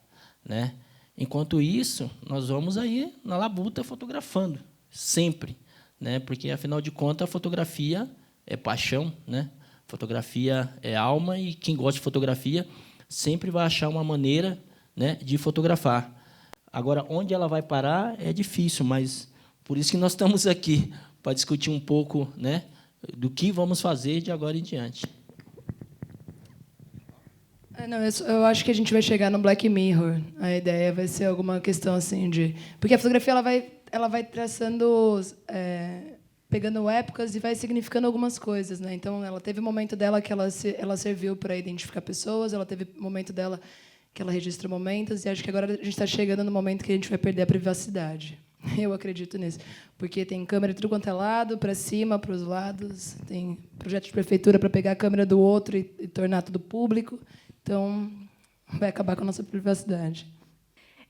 né? Enquanto isso, nós vamos aí na labuta fotografando, sempre, né? Porque, afinal de contas, a fotografia é paixão, né? Fotografia é alma, e quem gosta de fotografia sempre vai achar uma maneira, né, de fotografar. Agora, onde ela vai parar é difícil, mas por isso que nós estamos aqui, para discutir um pouco, né, do que vamos fazer de agora em diante. Não, eu acho que a gente vai chegar no Black Mirror. A ideia vai ser alguma questão assim de... Porque a fotografia ela vai traçando... pegando épocas e vai significando algumas coisas, né? Então, ela teve um momento dela que ela serviu para identificar pessoas, ela teve um momento dela que ela registra momentos, e acho que agora a gente está chegando no momento que a gente vai perder a privacidade. Eu acredito nisso, porque tem câmera de tudo quanto é lado, para cima, para os lados, tem projeto de prefeitura para pegar a câmera do outro e tornar tudo público. Então, vai acabar com a nossa privacidade.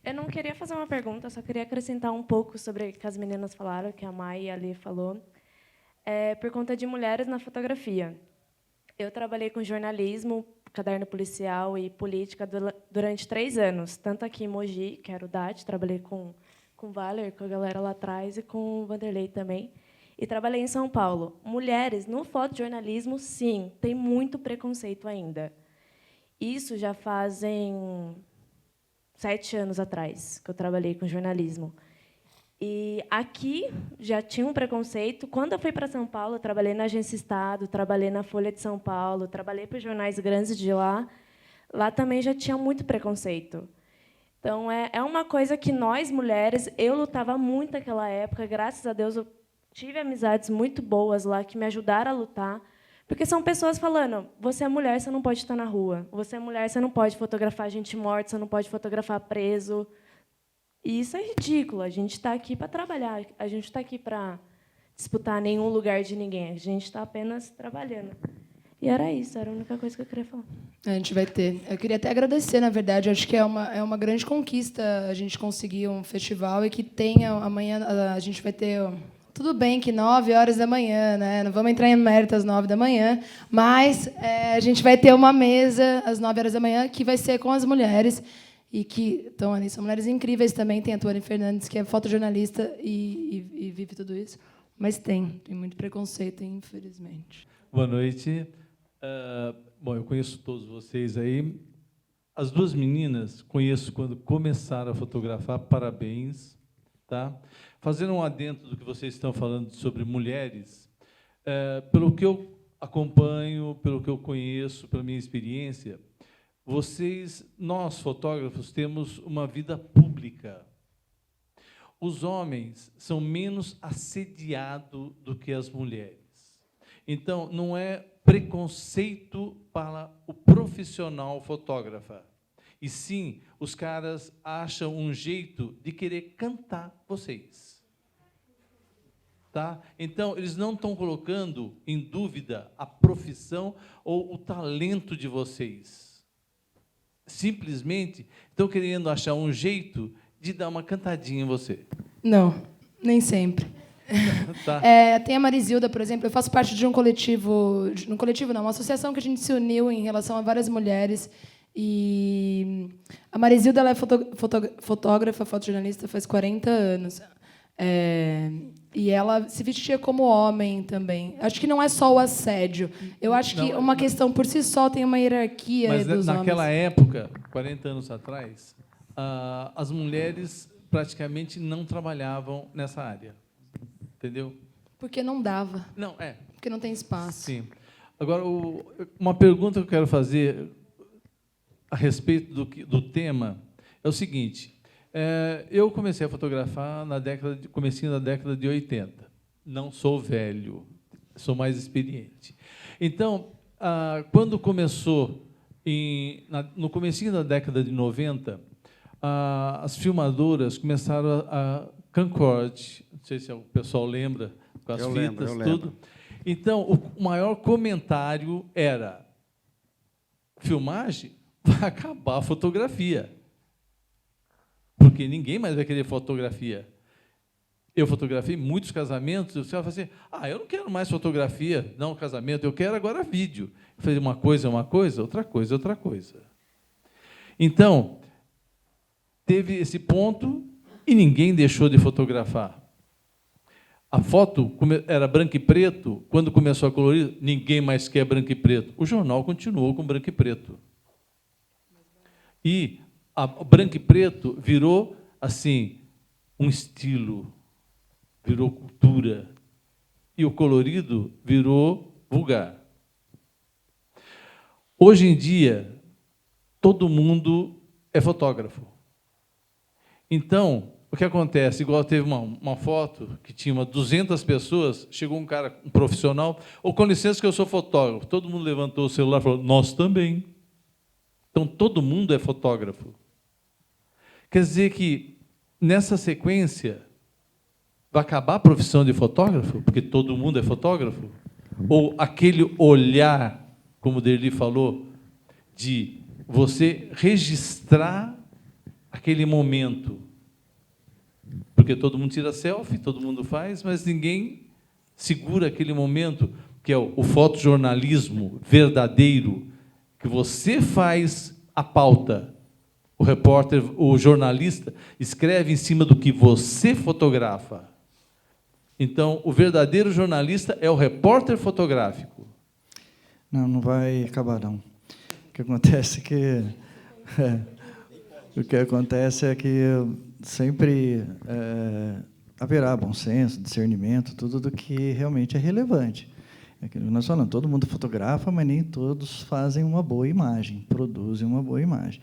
Eu não queria fazer uma pergunta, só queria acrescentar um pouco sobre o que as meninas falaram, que a Mai e a Ali falou, por conta de mulheres na fotografia. Eu trabalhei com jornalismo, caderno policial e política durante 3 anos, tanto aqui em Mogi, que era o DAT, trabalhei com o Valer, com a galera lá atrás, e com o Vanderlei também, e trabalhei em São Paulo. Mulheres no fotojornalismo, sim, tem muito preconceito ainda. Isso já fazem 7 anos atrás, que eu trabalhei com jornalismo. E aqui já tinha um preconceito. Quando eu fui para São Paulo, eu trabalhei na Agência Estado, trabalhei na Folha de São Paulo, trabalhei para os jornais grandes de lá. Lá também já tinha muito preconceito. Então, é uma coisa que nós, mulheres, eu lutava muito naquela época. Graças a Deus, eu tive amizades muito boas lá que me ajudaram a lutar. Porque são pessoas falando, você é mulher, você não pode estar na rua. Você é mulher, você não pode fotografar gente morta, você não pode fotografar preso. E isso é ridículo. A gente está aqui para trabalhar. A gente está aqui para disputar nenhum lugar de ninguém. A gente está apenas trabalhando. E era isso, era a única coisa que eu queria falar. A gente vai ter. Eu queria até agradecer, na verdade. Acho que é uma grande conquista a gente conseguir um festival e que tenha amanhã a gente vai ter... Tudo bem que 9 horas da manhã, né? Não vamos entrar em mérito às 9 da manhã, mas a gente vai ter uma mesa às 9 horas da manhã que vai ser com as mulheres e que estão ali. São mulheres incríveis também. Tem a Tuane Fernandes, que é fotojornalista e vive tudo isso. Mas tem muito preconceito, infelizmente. Boa noite. Bom, eu conheço todos vocês aí. As 2 meninas conheço quando começaram a fotografar. Parabéns, tá? Fazendo um adendo do que vocês estão falando sobre mulheres, pelo que eu acompanho, pelo que eu conheço, pela minha experiência, nós, fotógrafos, temos uma vida pública. Os homens são menos assediados do que as mulheres. Então, não é preconceito para o profissional fotógrafo, e sim, os caras acham um jeito de querer cantar vocês. Tá? Então, eles não estão colocando em dúvida a profissão ou o talento de vocês. Simplesmente estão querendo achar um jeito de dar uma cantadinha em você. Não, nem sempre. Tá. Tem a Marisilda, por exemplo. Eu faço parte de um coletivo... Um coletivo não, uma associação que a gente se uniu em relação a várias mulheres. E a Marisilda ela é fotógrafa, fotojornalista faz 40 anos. E ela se vestia como homem também. Acho que não é só o assédio. Eu acho que uma questão por si só tem uma hierarquia dos homens. Mas naquela época, 40 anos atrás, as mulheres praticamente não trabalhavam nessa área. Entendeu? Porque não dava. Não, Porque não tem espaço. Sim. Agora, uma pergunta que eu quero fazer a respeito do tema é o seguinte. Eu comecei a fotografar comecinho da década de 80. Não sou velho, sou mais experiente. Então, quando começou, no comecinho da década de 90, as filmadoras começaram a Concorde, não sei se o pessoal lembra, com as Eu fitas, lembro. tudo. Então, o maior comentário era: filmagem, vai acabar a fotografia. Porque ninguém mais vai querer fotografia. Eu fotografei muitos casamentos, o cara fala assim: eu não quero mais fotografia, não casamento, eu quero agora vídeo. Eu falei: uma coisa é uma coisa, outra coisa é outra coisa. Então, teve esse ponto e ninguém deixou de fotografar. A foto era branco e preto, quando começou a colorir, ninguém mais quer branco e preto. O jornal continuou com branco e preto. E a branco e preto virou, assim, um estilo, virou cultura. E o colorido virou vulgar. Hoje em dia, todo mundo é fotógrafo. Então, o que acontece? Igual teve uma foto que tinha 200 pessoas, chegou um cara, um profissional: com licença que eu sou fotógrafo. Todo mundo levantou o celular e falou: nós também. Então, todo mundo é fotógrafo. Quer dizer que, nessa sequência, vai acabar a profissão de fotógrafo, porque todo mundo é fotógrafo? Ou aquele olhar, como o Derli falou, de você registrar aquele momento? Porque todo mundo tira selfie, todo mundo faz, mas ninguém segura aquele momento, que é o fotojornalismo verdadeiro, que você faz a pauta. O repórter, o jornalista, escreve em cima do que você fotografa. Então, o verdadeiro jornalista é o repórter fotográfico. Não vai acabar, não. O que acontece é que sempre haverá bom senso, discernimento, tudo do que realmente é relevante. É aquilo que nós falamos: todo mundo fotografa, mas nem todos fazem uma boa imagem, produzem uma boa imagem.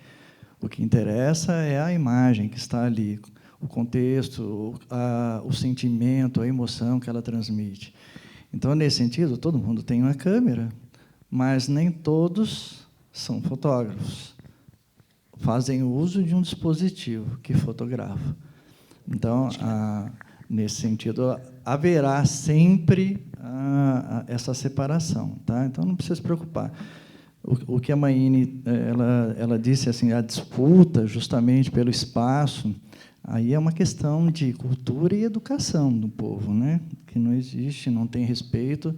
O que interessa é a imagem que está ali, o contexto, o sentimento, a emoção que ela transmite. Então, nesse sentido, todo mundo tem uma câmera, mas nem todos são fotógrafos. Fazem uso de um dispositivo que fotografa. Então, nesse sentido, haverá sempre essa separação. Tá? Então, não precisa se preocupar. O que a Mayne ela disse, assim, a disputa justamente pelo espaço, aí é uma questão de cultura e educação do povo, né? Que não existe, não tem respeito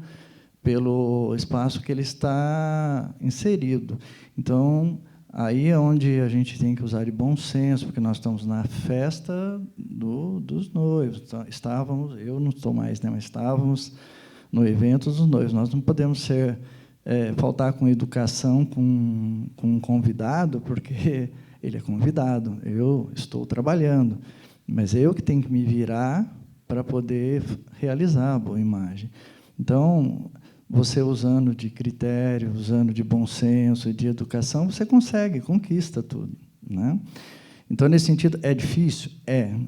pelo espaço que ele está inserido. Então, aí é onde a gente tem que usar de bom senso, porque nós estamos na festa dos noivos. Estávamos, eu não estou mais, né, mas estávamos no evento dos noivos. Nós não podemos faltar com educação com um convidado, porque ele é convidado, eu estou trabalhando, mas eu que tenho que me virar para poder realizar a boa imagem. Então, você usando de critério, usando de bom senso e de educação, você consegue, conquista tudo, né? Então, nesse sentido, é difícil?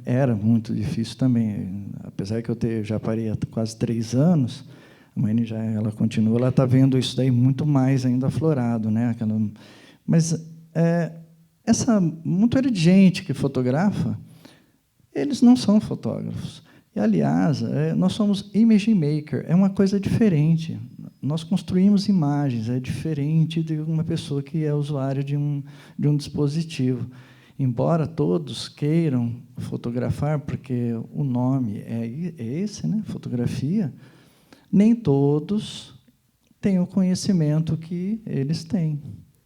Era muito difícil também. Apesar que eu já parei há quase 3 anos, a mãe ela continua, ela está vendo isso daí muito mais ainda aflorado, né? Mas essa montoeira de gente que fotografa, eles não são fotógrafos. E, aliás, nós somos image maker, é uma coisa diferente. Nós construímos imagens, é diferente de uma pessoa que é usuário de um dispositivo. Embora todos queiram fotografar, porque o nome é esse, né? Fotografia, nem todos têm o conhecimento que eles têm,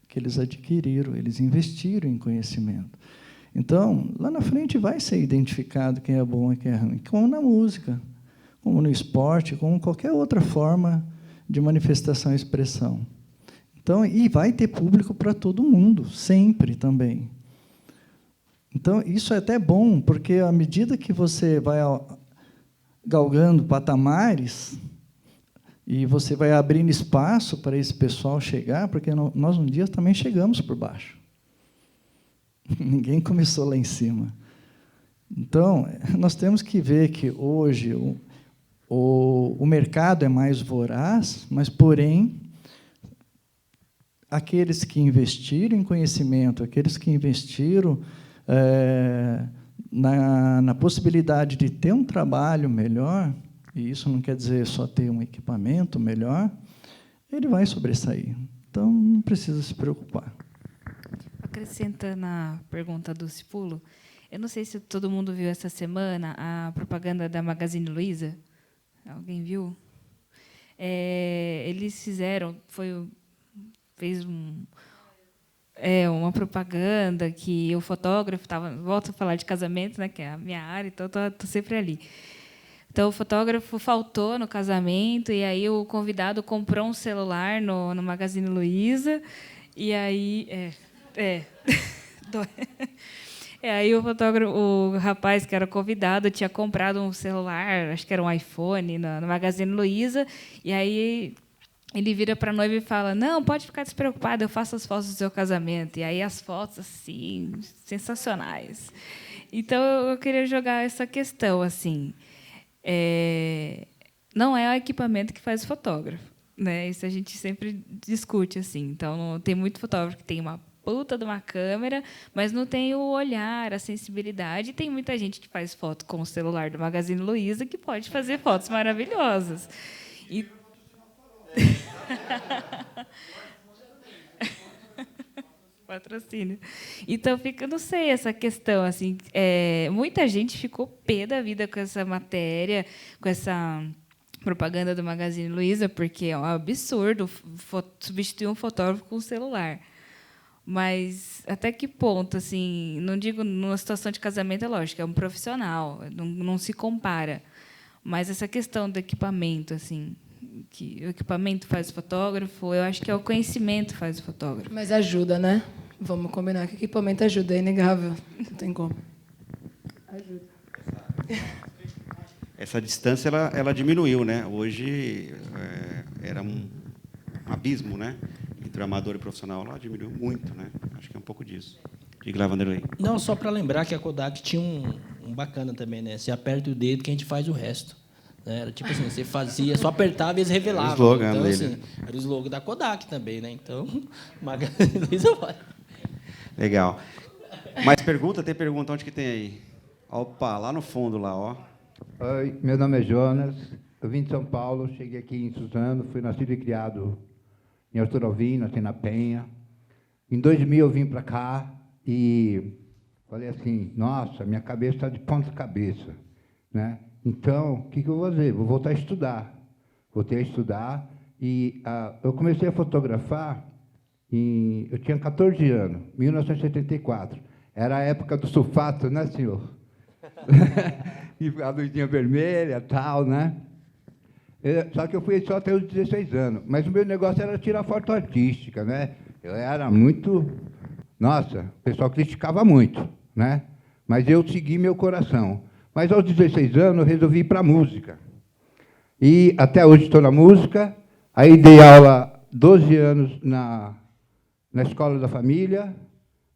que eles adquiriram, eles investiram em conhecimento. Então, lá na frente vai ser identificado quem é bom e quem é ruim, como na música, como no esporte, como qualquer outra forma de manifestação e expressão. Então, e vai ter público para todo mundo, sempre também. Então, isso é até bom, porque à medida que você vai galgando patamares e você vai abrindo espaço para esse pessoal chegar, porque nós um dia também chegamos por baixo. Ninguém começou lá em cima. Então, nós temos que ver que hoje o mercado é mais voraz, mas, porém, aqueles que investiram em conhecimento, aqueles que investiram na possibilidade de ter um trabalho melhor, e isso não quer dizer só ter um equipamento melhor, ele vai sobressair. Então, não precisa se preocupar. Acrescentando a pergunta do Cipulo, eu não sei se todo mundo viu essa semana a propaganda da Magazine Luiza. Alguém viu? Eles fez uma propaganda que o fotógrafo estava... Volto a falar de casamento, né, que é a minha área, então estou sempre ali. Então, o fotógrafo faltou no casamento, e aí o convidado comprou um celular no Magazine Luiza, e aí... Aí o rapaz que era convidado tinha comprado um celular, acho que era um iPhone, no Magazine Luiza, e aí ele vira para a noiva e fala: não, pode ficar despreocupada, eu faço as fotos do seu casamento. E aí as fotos, assim, sensacionais. Então, eu queria jogar essa questão, assim. Não é o equipamento que faz o fotógrafo, né? Isso a gente sempre discute, assim. Então, tem muito fotógrafo que tem uma puta de uma câmera, mas não tem o olhar, a sensibilidade. E tem muita gente que faz foto com o celular do Magazine Luiza que pode fazer fotos maravilhosas. E... patrocínio. Então, não sei, essa questão. Assim, muita gente ficou pé da vida com essa matéria, com essa propaganda do Magazine Luiza, porque é um absurdo substituir um fotógrafo com um celular. Mas até que ponto, assim, não digo numa situação de casamento, é lógico, é um profissional, não se compara. Mas essa questão do equipamento, assim, que o equipamento faz o fotógrafo, eu acho que é o conhecimento que faz o fotógrafo. Mas ajuda, né? Vamos combinar que o equipamento ajuda, é inegável. Não tem como. Ajuda. Essa distância ela diminuiu, né? Hoje era um abismo, né? Entre o amador e o profissional, ela diminuiu muito, né? Acho que é um pouco disso. Diga lá, Vanderlei. Não, só para lembrar que a Kodak tinha um bacana também, né? Você aperta o dedo que a gente faz o resto. Né? Era tipo assim, você fazia, só apertava e eles revelavam. O slogan então, dele. assim, era o slogan da Kodak também, né? Então, Magazine Luiza vai. Legal. Mais pergunta? Tem pergunta? Onde que tem aí? Opa, lá no fundo, lá, ó. Oi, meu nome é Jonas, eu vim de São Paulo, cheguei aqui em Suzano, fui nascido e criado em Artur Alvim, nasci na Penha. Em 2000 eu vim para cá e falei assim, nossa, minha cabeça está de ponta cabeça, né? Então, o que eu vou fazer? Vou voltar a estudar. Voltei a estudar e eu comecei a fotografar, eu tinha 14 anos, 1974. Era a época do sulfato, né, senhor? E a luzinha vermelha, tal, né? Só que eu fui só até os 16 anos. Mas o meu negócio era tirar foto artística, né? Eu era muito... Nossa, o pessoal criticava muito, né? Mas eu segui meu coração. Mas aos 16 anos eu resolvi ir para a música. E até hoje estou na música. Aí dei aula 12 anos na escola da família.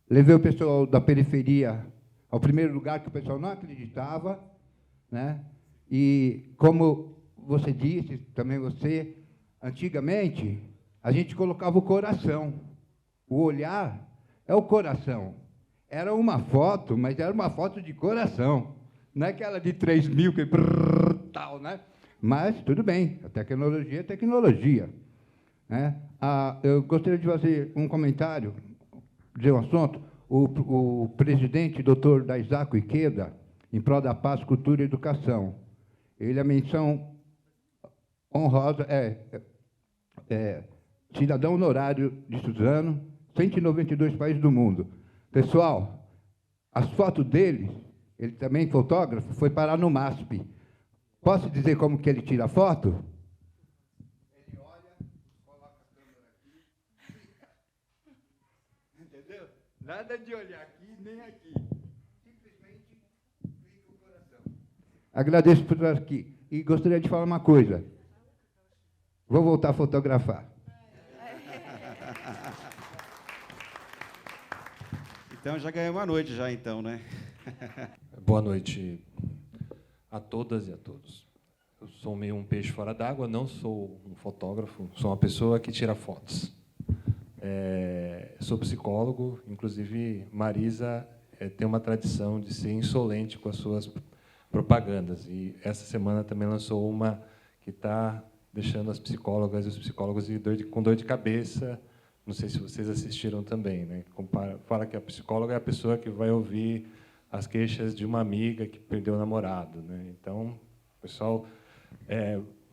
Levei o pessoal da periferia ao primeiro lugar que o pessoal não acreditava, né? E como você disse, também você, antigamente, a gente colocava o coração. O olhar é o coração. Era uma foto, mas era uma foto de coração. Não é aquela de 3.000, que tal, né? Mas, tudo bem, a tecnologia é tecnologia. Né? Eu gostaria de fazer um comentário, dizer um assunto. O presidente, doutor Daisaku Ikeda, em prol da paz, cultura e educação, ele, a menção honrosa cidadão honorário de Suzano, 192 países do mundo. Pessoal, as fotos dele, ele também fotógrafo, foi parar no MASP. Posso dizer como que ele tira a foto? Ele olha, coloca a câmera aqui. Entendeu? Nada de olhar aqui nem aqui. Simplesmente clica o coração. Agradeço por estar aqui. E gostaria de falar uma coisa. Vou voltar a fotografar. Então, já ganhou uma noite, já, então, né? Boa noite a todas e a todos. Eu sou meio um peixe fora d'água, não sou um fotógrafo, sou uma pessoa que tira fotos. Sou psicólogo, inclusive Marisa tem uma tradição de ser insolente com as suas propagandas. E essa semana também lançou uma que está deixando as psicólogas e os psicólogos com dor de cabeça. Não sei se vocês assistiram também, né? Fala que a psicóloga é a pessoa que vai ouvir as queixas de uma amiga que perdeu o namorado, né? Então, pessoal,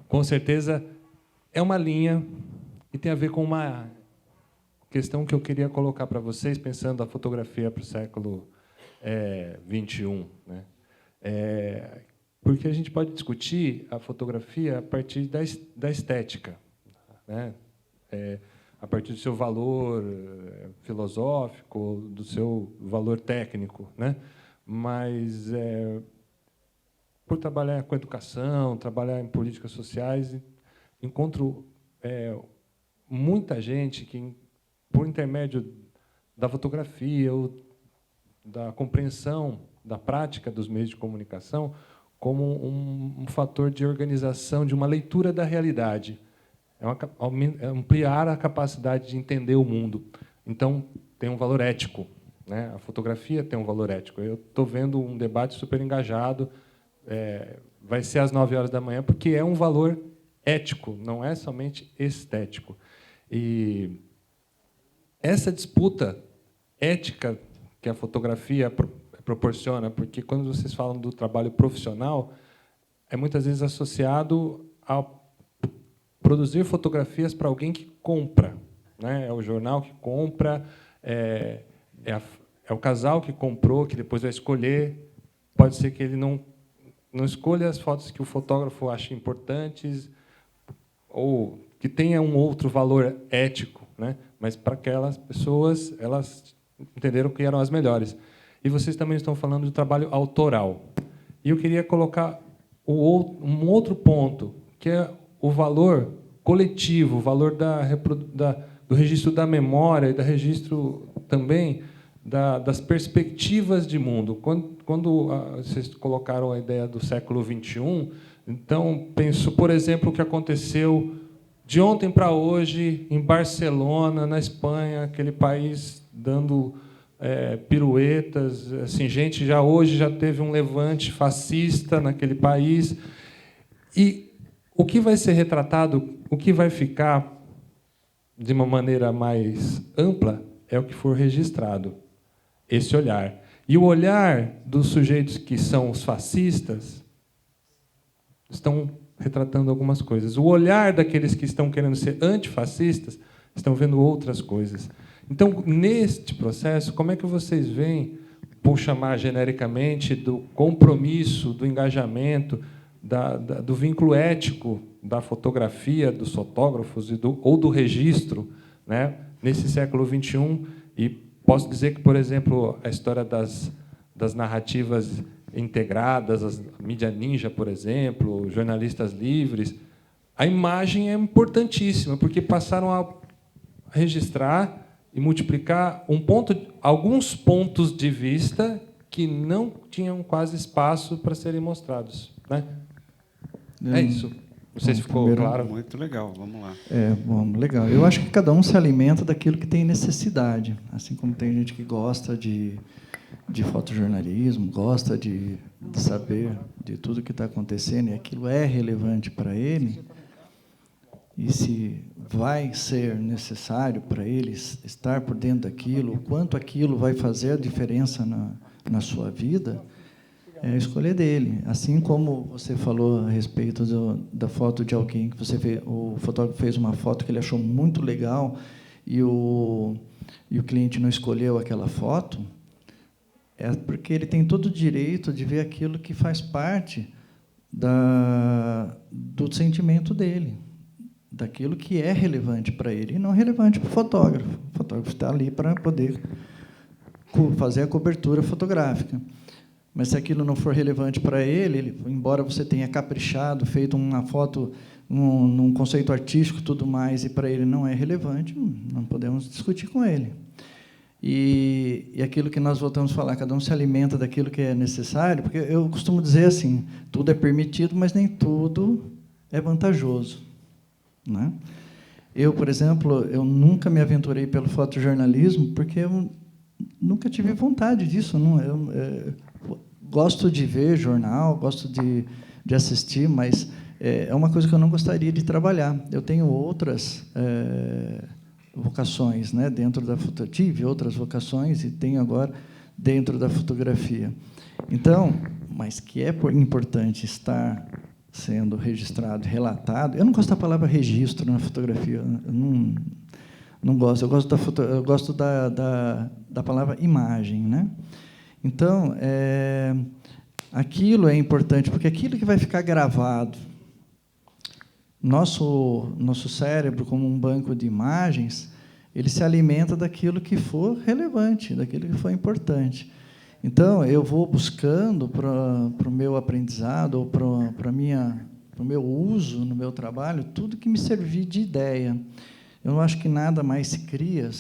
com certeza é uma linha e tem a ver com uma questão que eu queria colocar para vocês, pensando a fotografia para o século XXI, né? Porque a gente pode discutir a fotografia a partir da estética, né? A partir do seu valor filosófico, do seu valor técnico, né? Mas, por trabalhar com educação, trabalhar em políticas sociais, encontro muita gente que, por intermédio da fotografia ou da compreensão da prática dos meios de comunicação, como um fator de organização, de uma leitura da realidade. É ampliar a capacidade de entender o mundo. Então, tem um valor ético, né? A fotografia tem um valor ético. Eu estou vendo um debate super engajado, vai ser às 9h, porque é um valor ético, não é somente estético. E essa disputa ética que a fotografia proporciona, porque quando vocês falam do trabalho profissional, é muitas vezes associado a produzir fotografias para alguém que compra, né? É o jornal que compra, é o casal que comprou, que depois vai escolher. Pode ser que ele não escolha as fotos que o fotógrafo acha importantes ou que tenha um outro valor ético, né? Mas para aquelas pessoas, elas entenderam que eram as melhores. E vocês também estão falando do trabalho autoral. E eu queria colocar um outro ponto, que é o valor coletivo, o valor do registro da memória e do registro também das perspectivas de mundo. Quando vocês colocaram a ideia do século XXI, então, penso, por exemplo, o que aconteceu de ontem para hoje em Barcelona, na Espanha, aquele país dando piruetas, assim, gente hoje já teve um levante fascista naquele país. E o que vai ser retratado, o que vai ficar de uma maneira mais ampla é o que for registrado, esse olhar. E o olhar dos sujeitos que são os fascistas estão retratando algumas coisas. O olhar daqueles que estão querendo ser antifascistas estão vendo outras coisas. Então, neste processo, como é que vocês veem, vou chamar genericamente, do compromisso, do engajamento, do vínculo ético da fotografia, dos fotógrafos ou do registro, né, nesse século XXI? E posso dizer que, por exemplo, a história das narrativas integradas, a mídia ninja, por exemplo, jornalistas livres, a imagem é importantíssima, porque passaram a registrar e multiplicar alguns pontos de vista que não tinham quase espaço para serem mostrados, né? É isso. Não sei se ficou claro. Muito legal, vamos lá. Bom, legal. Eu acho que cada um se alimenta daquilo que tem necessidade. Assim como tem gente que gosta de fotojornalismo, gosta de saber de tudo que está acontecendo, e aquilo é relevante para ele, e se vai ser necessário para ele estar por dentro daquilo, o quanto aquilo vai fazer a diferença na sua vida, é a escolha dele. Assim como você falou a respeito da foto de alguém que o fotógrafo fez uma foto que ele achou muito legal e o cliente não escolheu aquela foto, é porque ele tem todo o direito de ver aquilo que faz parte do sentimento dele, daquilo que é relevante para ele e não relevante para o fotógrafo. O fotógrafo está ali para poder fazer a cobertura fotográfica. Mas se aquilo não for relevante para ele, embora você tenha caprichado, feito uma foto num conceito artístico, tudo mais, e para ele não é relevante, não podemos discutir com ele. E aquilo que nós voltamos a falar, cada um se alimenta daquilo que é necessário, porque eu costumo dizer assim, tudo é permitido, mas nem tudo é vantajoso, né? Eu, por exemplo, eu nunca me aventurei pelo fotojornalismo, porque nunca tive vontade disso. Não, gosto de ver jornal, gosto de assistir, mas é uma coisa que eu não gostaria de trabalhar. Eu tenho outras vocações, né, dentro da fotografia. Tive outras vocações e tenho agora dentro da fotografia. Então, mas que é importante estar sendo registrado, relatado. Eu não gosto da palavra registro na fotografia. Eu não gosto. Eu gosto da palavra imagem, né? Então, aquilo é importante, porque aquilo que vai ficar gravado, nosso cérebro, como um banco de imagens, ele se alimenta daquilo que for relevante, daquilo que for importante. Então, eu vou buscando para o meu aprendizado ou para o meu uso no meu trabalho tudo que me servir de ideia. Eu não acho que nada mais se cria.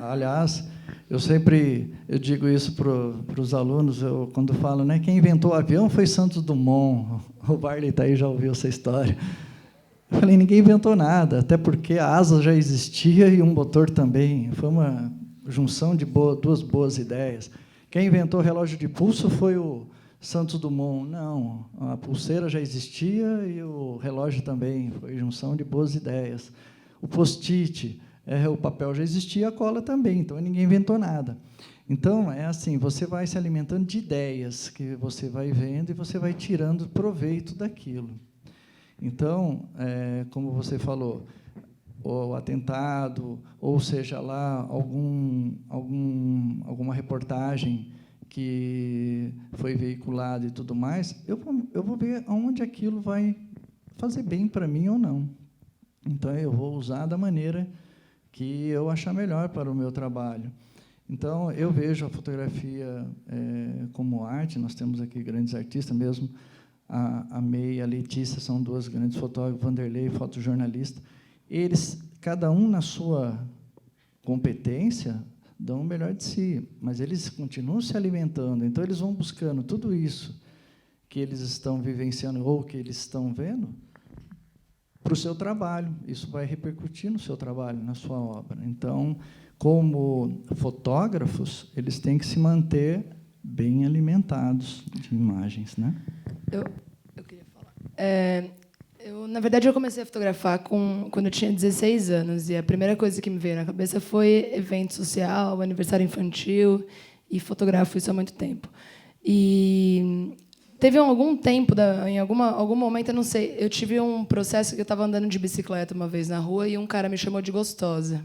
Aliás, eu digo isso para os alunos, quando falo, né, quem inventou o avião foi Santos Dumont. O Barley está aí, já ouviu essa história. Eu falei, ninguém inventou nada, até porque a asa já existia e um motor também. Foi uma junção de duas boas ideias. Quem inventou o relógio de pulso foi o Santos Dumont. Não, a pulseira já existia e o relógio também. Foi junção de boas ideias. O post-it, o papel já existia, a cola também. Então, ninguém inventou nada. Então, é assim, você vai se alimentando de ideias que você vai vendo e você vai tirando proveito daquilo. Então, como você falou, o atentado, ou seja lá alguma reportagem que foi veiculada e tudo mais, eu vou ver aonde aquilo vai fazer bem para mim ou não. Então, eu vou usar da maneira que eu achar melhor para o meu trabalho. Então, eu vejo a fotografia como arte. Nós temos aqui grandes artistas, mesmo a May e a Letícia são duas grandes fotógrafas, Vanderlei, fotojornalista. Eles, cada um na sua competência, dão o melhor de si, mas eles continuam se alimentando. Então, eles vão buscando tudo isso que eles estão vivenciando ou que eles estão vendo para o seu trabalho. Isso vai repercutir no seu trabalho, na sua obra. Então, como fotógrafos, eles têm que se manter bem alimentados de imagens, né? Eu queria falar. Na verdade, eu comecei a fotografar quando eu tinha 16 anos, e a primeira coisa que me veio na cabeça foi evento social, aniversário infantil, e fotografo isso há muito tempo. E teve algum tempo, em algum momento, eu não sei, eu tive um processo que eu estava andando de bicicleta uma vez na rua e um cara me chamou de gostosa.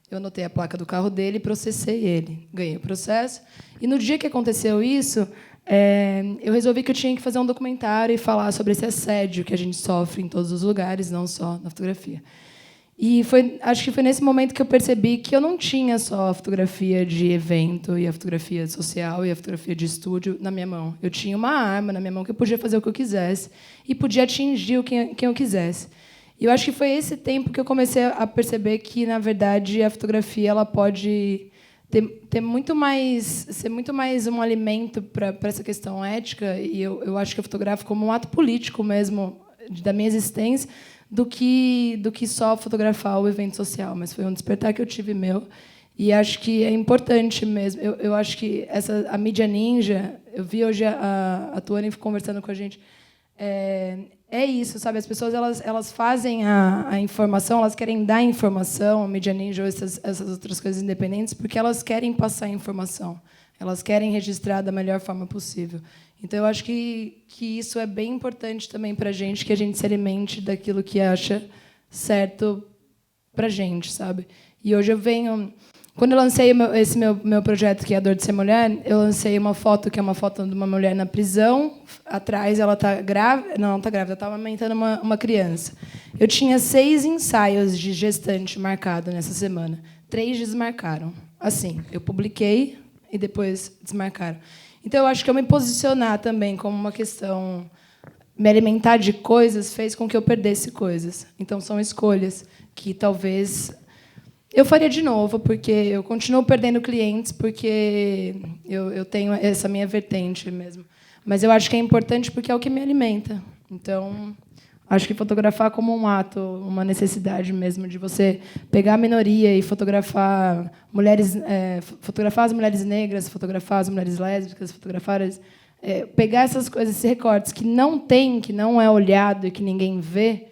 Eu anotei a placa do carro dele e processei ele. Ganhei o processo. E, no dia que aconteceu isso, eu resolvi que eu tinha que fazer um documentário e falar sobre esse assédio que a gente sofre em todos os lugares, não só na fotografia. E acho que foi nesse momento que eu percebi que eu não tinha só a fotografia de evento e a fotografia social e a fotografia de estúdio na minha mão. Eu tinha uma arma na minha mão que eu podia fazer o que eu quisesse e podia atingir quem eu quisesse. E eu acho que foi esse tempo que eu comecei a perceber que, na verdade, a fotografia ela pode ser muito mais um alimento para essa questão ética, e eu acho que eu fotografo como um ato político mesmo da minha existência, do que só fotografar o evento social. Mas foi um despertar que eu tive meu, e acho que é importante mesmo. Eu acho que a mídia ninja, eu vi hoje a Tuane conversando com a gente, é isso, sabe? As pessoas elas fazem a informação, elas querem dar informação, a mídia ninja ou essas outras coisas independentes, porque elas querem passar informação, elas querem registrar da melhor forma possível. Então, eu acho que isso é bem importante também para a gente, que a gente se alimente daquilo que acha certo para a gente, sabe? E hoje eu venho... Quando eu lancei esse meu projeto, que é A Dor de Ser Mulher, eu lancei uma foto, que é uma foto de uma mulher na prisão. Atrás, ela está grávida. Não, não está grávida, ela está amamentando uma criança. Eu tinha 6 ensaios de gestante marcado nessa semana. 3 desmarcaram. Assim, eu publiquei e depois desmarcaram. Então, eu acho que eu me posicionar também como uma questão... Me alimentar de coisas fez com que eu perdesse coisas. Então, são escolhas que talvez... Eu faria de novo, porque eu continuo perdendo clientes, porque eu tenho essa minha vertente mesmo. Mas eu acho que é importante porque é o que me alimenta. Então, Acho que fotografar como um ato, uma necessidade mesmo de você pegar a minoria e fotografar mulheres, fotografar as mulheres negras, fotografar as mulheres lésbicas, pegar essas coisas, esses recortes que não tem, que não é olhado e que ninguém vê,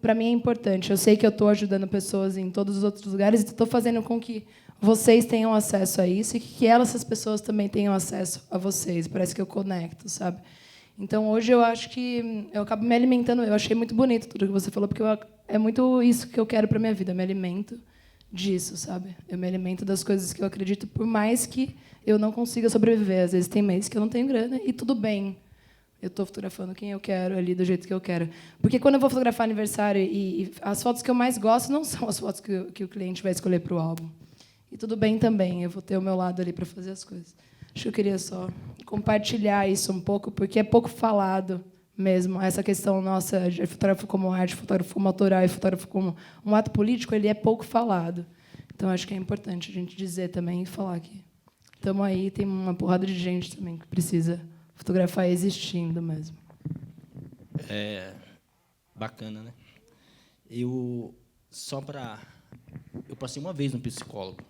para mim é importante. Eu sei que eu estou ajudando pessoas em todos os outros lugares e estou fazendo com que vocês tenham acesso a isso e que essas pessoas também tenham acesso a vocês. Parece que eu conecto, sabe? Então, hoje, eu acho que eu acabo me alimentando. Eu achei muito bonito tudo que você falou, porque é muito isso que eu quero para a minha vida. Eu me alimento disso, sabe? Eu me alimento das coisas que eu acredito, por mais que eu não consiga sobreviver. Às vezes, tem meses que eu não tenho grana, e tudo bem. Eu estou fotografando quem eu quero, ali, do jeito que eu quero. Porque, quando eu vou fotografar aniversário, e as fotos que eu mais gosto não são as fotos que o cliente vai escolher para o álbum. E tudo bem também, eu vou ter o meu lado ali para fazer as coisas. Acho que eu queria só compartilhar isso um pouco, porque é pouco falado mesmo. Essa questão nossa de fotógrafo como arte, fotógrafo como autoral e fotógrafo como um ato político, ele é pouco falado. Então, acho que é importante a gente dizer também e falar que estamos aí, tem uma porrada de gente também que precisa fotografar existindo mesmo. Bacana, né? Eu passei uma vez no psicólogo.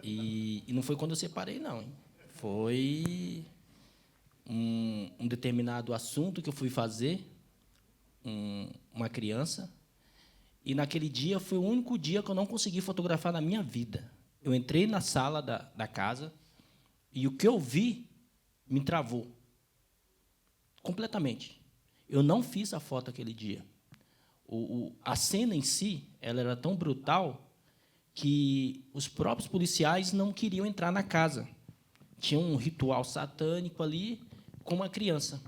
E não foi quando eu separei, não. Hein? Foi um determinado assunto que eu fui fazer, uma criança, e, naquele dia, foi o único dia que eu não consegui fotografar na minha vida. Eu entrei na sala da casa e o que eu vi me travou completamente. Eu não fiz a foto aquele dia. A cena em si, ela era tão brutal que os próprios policiais não queriam entrar na casa. Tinha um ritual satânico ali com uma criança.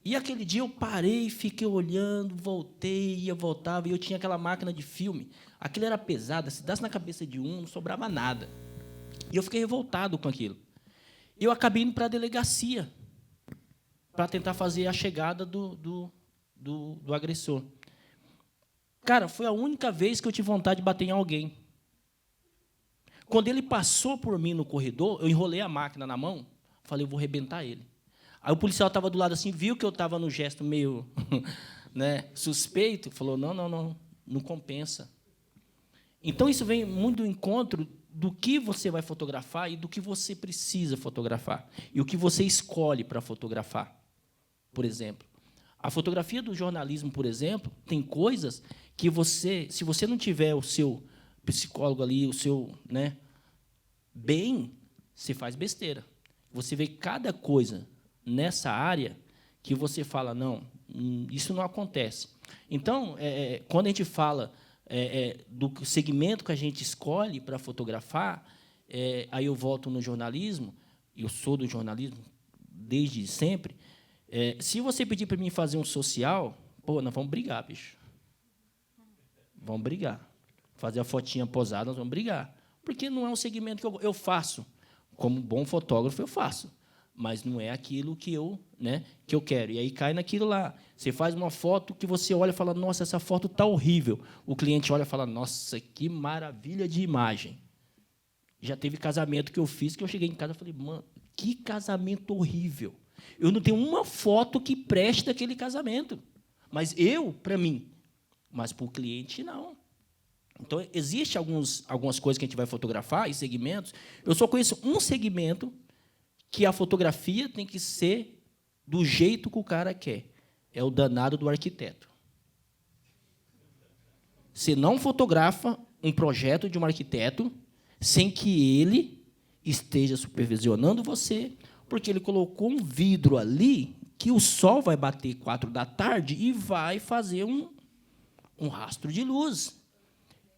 E aquele dia eu parei, fiquei olhando, voltei, voltava, e eu tinha aquela máquina de filme. Aquilo era pesado, se desse na cabeça de um, não sobrava nada. E eu fiquei revoltado com aquilo. Eu acabei indo para a delegacia para tentar fazer a chegada do agressor. Cara, foi a única vez que eu tive vontade de bater em alguém. Quando ele passou por mim no corredor, eu enrolei a máquina na mão, falei, eu vou arrebentar ele. Aí o policial estava do lado assim, viu que eu estava no gesto meio né, suspeito, falou, não compensa. Então, isso vem muito do encontro do que você vai fotografar e do que você precisa fotografar, e o que você escolhe para fotografar. Por exemplo, a fotografia do jornalismo, por exemplo, tem coisas que você, se você não tiver o seu psicólogo ali, o seu bem, você faz besteira. Você vê cada coisa nessa área que você fala, não, isso não acontece. Então, quando a gente fala do segmento que a gente escolhe para fotografar, aí eu volto no jornalismo, eu sou do jornalismo desde sempre. Se você pedir para mim fazer um social, nós vamos brigar, bicho. Vamos brigar. Fazer a fotinha posada, nós vamos brigar. Porque não é um segmento que eu faço. Como bom fotógrafo, eu faço. Mas não é aquilo que eu quero. E aí cai naquilo lá. Você faz uma foto que você olha e fala, nossa, essa foto está horrível. O cliente olha e fala, nossa, que maravilha de imagem. Já teve casamento que eu fiz, que eu cheguei em casa e falei, mano, que casamento horrível. Eu não tenho uma foto que preste daquele casamento. Mas para mim. Mas para o cliente, não. Então, existem algumas coisas que a gente vai fotografar, e segmentos. Eu só conheço um segmento que a fotografia tem que ser do jeito que o cara quer. É o danado do arquiteto. Você não fotografa um projeto de um arquiteto sem que ele esteja supervisionando você, porque ele colocou um vidro ali que o sol vai bater 4h e vai fazer um rastro de luz.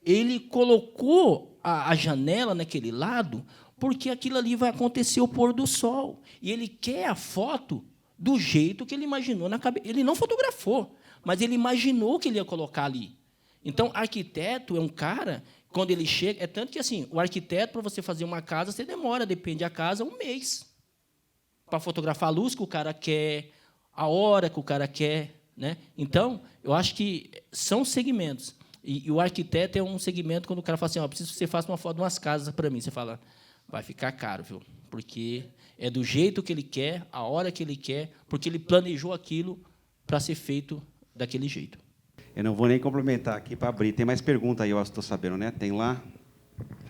Ele colocou a janela naquele lado porque aquilo ali vai acontecer o pôr do sol. E ele quer a foto do jeito que ele imaginou na cabeça. Ele não fotografou, mas ele imaginou que ele ia colocar ali. Então, arquiteto é um cara, quando ele chega... É tanto que, assim, o arquiteto, para você fazer uma casa, você demora, depende da casa, 1 mês. Para fotografar a luz que o cara quer, a hora que o cara quer. Né? Então, eu acho que são segmentos. E o arquiteto é um segmento quando o cara fala assim, preciso que você faça uma foto de umas casas para mim. Você fala, vai ficar caro, viu? Porque é do jeito que ele quer, a hora que ele quer, porque ele planejou aquilo para ser feito daquele jeito. Eu não vou nem complementar aqui para abrir. Tem mais pergunta aí, eu estou sabendo, né? Tem lá?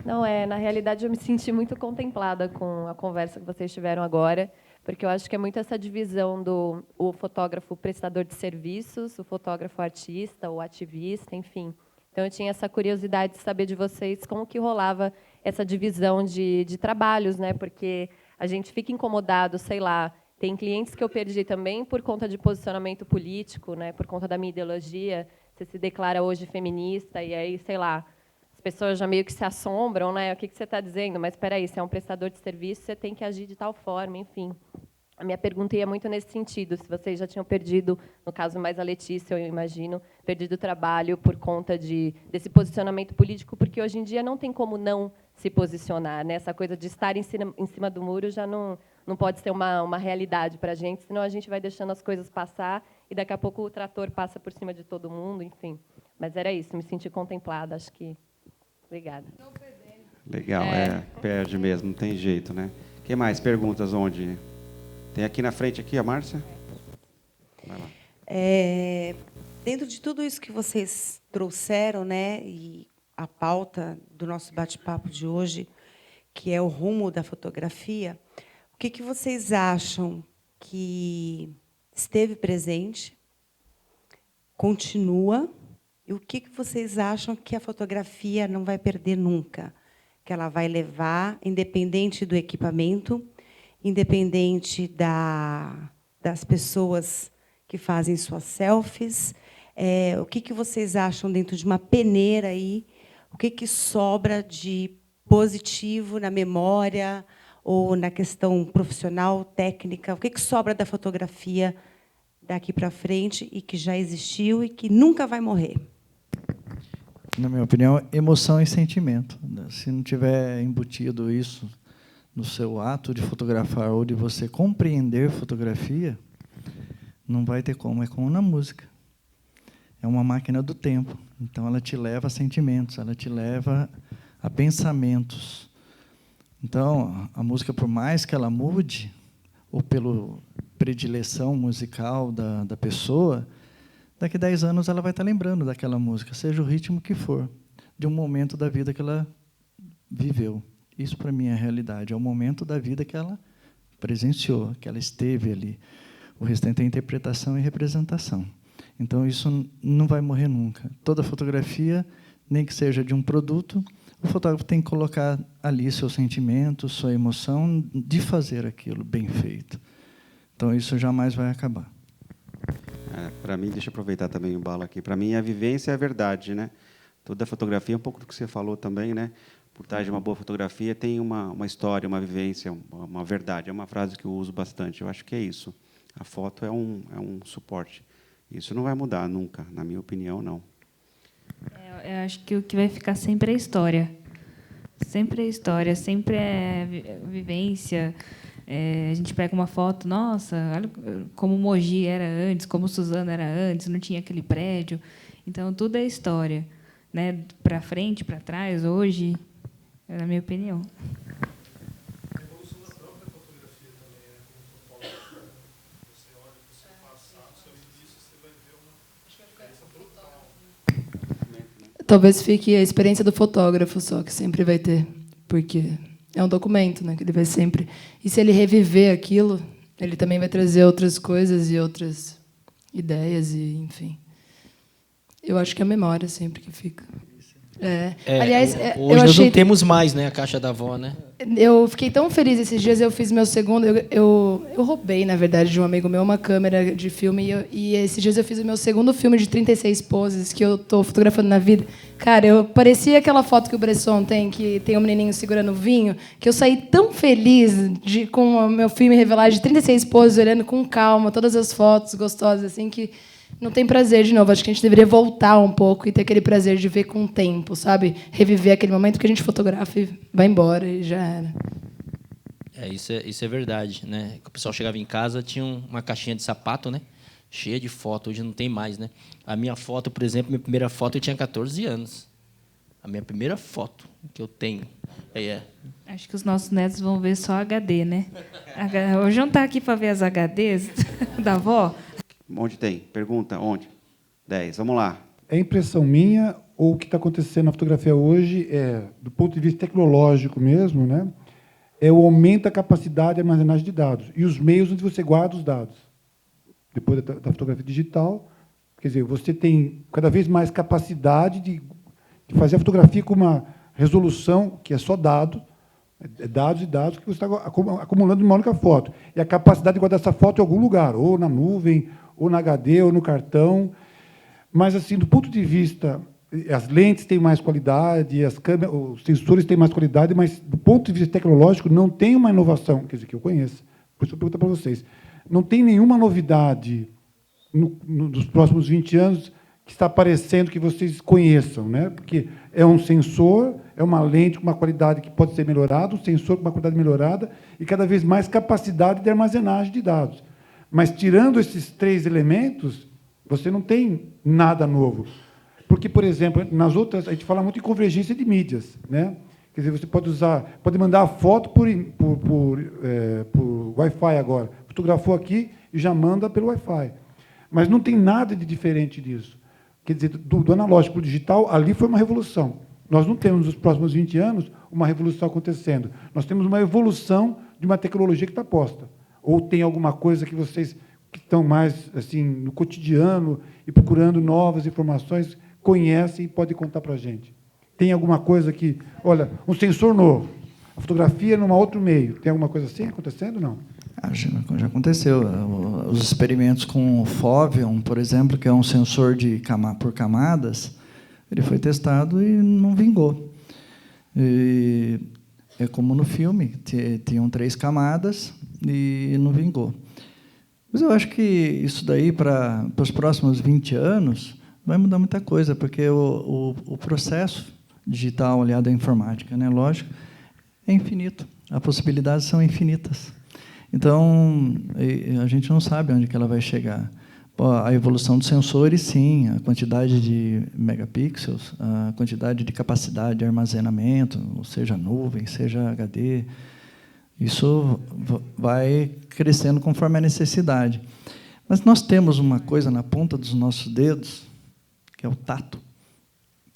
Não, na realidade, eu me senti muito contemplada com a conversa que vocês tiveram agora, porque eu acho que é muito essa divisão do o fotógrafo prestador de serviços, o fotógrafo artista, o ativista, enfim. Então, eu tinha essa curiosidade de saber de vocês como que rolava essa divisão de trabalhos, né? Porque a gente fica incomodado, sei lá, tem clientes que eu perdi também por conta de posicionamento político, né? Por conta da minha ideologia. Você se declara hoje feminista e aí, sei lá, as pessoas já meio que se assombram, né? O que você está dizendo? Mas espera aí, você é um prestador de serviço, você tem que agir de tal forma, enfim. A minha pergunta ia muito nesse sentido, se vocês já tinham perdido, no caso mais a Letícia, eu imagino, perdido o trabalho por conta desse posicionamento político, porque hoje em dia não tem como não se posicionar, né? Essa coisa de estar em cima do muro já não pode ser uma realidade para a gente, senão a gente vai deixando as coisas passar e daqui a pouco o trator passa por cima de todo mundo, enfim. Mas era isso, me senti contemplada, acho que... Obrigada. Legal, perde mesmo, não tem jeito, né? O que mais? Perguntas onde? Tem aqui na frente, aqui, a Márcia? Vai lá. Dentro de tudo isso que vocês trouxeram, né, e a pauta do nosso bate-papo de hoje, que é o rumo da fotografia, o que vocês acham que esteve presente, continua, e o que vocês acham que a fotografia não vai perder nunca? Que ela vai levar, independente do equipamento, independente das pessoas que fazem suas selfies, o que vocês acham dentro de uma peneira aí? O que sobra de positivo na memória ou na questão profissional, técnica? O que sobra da fotografia daqui para frente e que já existiu e que nunca vai morrer? Na minha opinião, emoção e sentimento. Se não tiver embutido isso no seu ato de fotografar ou de você compreender fotografia, não vai ter como. É como na música. É uma máquina do tempo. Então, ela te leva a sentimentos, ela te leva a pensamentos. Então, a música, por mais que ela mude, ou pela predileção musical da pessoa, daqui a 10 anos ela vai estar lembrando daquela música, seja o ritmo que for, de um momento da vida que ela viveu. Isso, para mim, é a realidade. É o momento da vida que ela presenciou, que ela esteve ali. O restante é interpretação e representação. Então, isso não vai morrer nunca. Toda fotografia, nem que seja de um produto, o fotógrafo tem que colocar ali seu sentimento, sua emoção de fazer aquilo bem feito. Então, isso jamais vai acabar. Para mim, deixa eu aproveitar também o balo aqui. Para mim, a vivência é a verdade, né? Toda fotografia, um pouco do que você falou também, né? Por trás de uma boa fotografia tem uma história, uma vivência, uma verdade. É uma frase que eu uso bastante. Eu acho que é isso. A foto é um suporte. Isso não vai mudar nunca, na minha opinião, não. Eu acho que o que vai ficar sempre é a história. Sempre é a história, sempre é vivência. A gente pega uma foto, nossa, olha como Mogi era antes, como Suzano era antes, não tinha aquele prédio. Então, tudo é história, né? Para frente, para trás, hoje, na minha opinião. A evolução da própria fotografia também, né? Como fotógrafo, você olha para o seu passado, o seu início, você vai ver uma diferença brutal. Talvez fique a experiência do fotógrafo só, que sempre vai ter, porque é um documento, né, que ele vai sempre... E se ele reviver aquilo, ele também vai trazer outras coisas e outras ideias, e enfim. Eu acho que é a memória sempre que fica. Aliás, hoje nós não temos mais, né, a caixa da avó, né? Eu fiquei tão feliz esses dias, eu fiz meu segundo... Eu roubei, na verdade, de um amigo meu uma câmera de filme, e esses dias eu fiz o meu segundo filme de 36 poses, que eu estou fotografando na vida. Cara, eu parecia aquela foto que o Bresson tem, que tem um menininho segurando vinho, que eu saí tão feliz com o meu filme revelar de 36 poses, olhando com calma, todas as fotos gostosas, assim, que... Não tem prazer de novo. Acho que a gente deveria voltar um pouco e ter aquele prazer de ver com o tempo, sabe? Reviver aquele momento que a gente fotografa e vai embora e já era. Isso é verdade, né? O pessoal chegava em casa, tinha uma caixinha de sapato, né? Cheia de foto. Hoje não tem mais, né? A minha foto, por exemplo, minha primeira foto eu tinha 14 anos. A minha primeira foto que eu tenho. Acho que os nossos netos vão ver só HD, né? Hoje não está aqui para ver as HDs da avó. Onde tem? Pergunta, onde? 10. Vamos lá. É impressão minha ou o que está acontecendo na fotografia hoje do ponto de vista tecnológico mesmo, né? É o aumento da capacidade de armazenagem de dados e os meios onde você guarda os dados. Depois da fotografia digital, quer dizer, você tem cada vez mais capacidade de fazer a fotografia com uma resolução que é só dado, dados e dados que você está acumulando em uma única foto. E a capacidade de guardar essa foto em algum lugar, ou na nuvem, ou na HD, ou no cartão. Mas, assim, do ponto de vista, as lentes têm mais qualidade, as câmeras, os sensores têm mais qualidade, mas, do ponto de vista tecnológico, não tem uma inovação, quer dizer, que eu conheço. Por isso eu pergunto para vocês. Não tem nenhuma novidade nos próximos 20 anos que está aparecendo que vocês conheçam, né? Porque é um sensor, é uma lente com uma qualidade que pode ser melhorada, um sensor com uma qualidade melhorada e cada vez mais capacidade de armazenagem de dados. Mas, tirando esses 3 elementos, você não tem nada novo. Porque, por exemplo, nas outras, a gente fala muito em convergência de mídias, né? Quer dizer, você pode mandar a foto por Wi-Fi agora. Fotografou aqui e já manda pelo Wi-Fi. Mas não tem nada de diferente disso. Quer dizer, do analógico para o digital, ali foi uma revolução. Nós não temos, nos próximos 20 anos, uma revolução acontecendo. Nós temos uma evolução de uma tecnologia que está posta. Ou tem alguma coisa que vocês que estão mais assim no cotidiano e procurando novas informações, conhecem e podem contar para a gente? Tem alguma coisa que... Olha, um sensor novo, a fotografia num outro meio. Tem alguma coisa assim acontecendo? Não. Já aconteceu. Os experimentos com o Foveon, por exemplo, que é um sensor por camadas, ele foi testado e não vingou. E é como no filme, tinham 3 camadas e não vingou. Mas eu acho que isso daí, para os próximos 20 anos, vai mudar muita coisa, porque o processo digital aliado à informática, né, lógico, é infinito. As possibilidades são infinitas. Então, a gente não sabe onde que ela vai chegar. A evolução dos sensores, sim, a quantidade de megapixels, a quantidade de capacidade de armazenamento, seja nuvem, seja HD, isso vai crescendo conforme a necessidade. Mas nós temos uma coisa na ponta dos nossos dedos, que é o tato,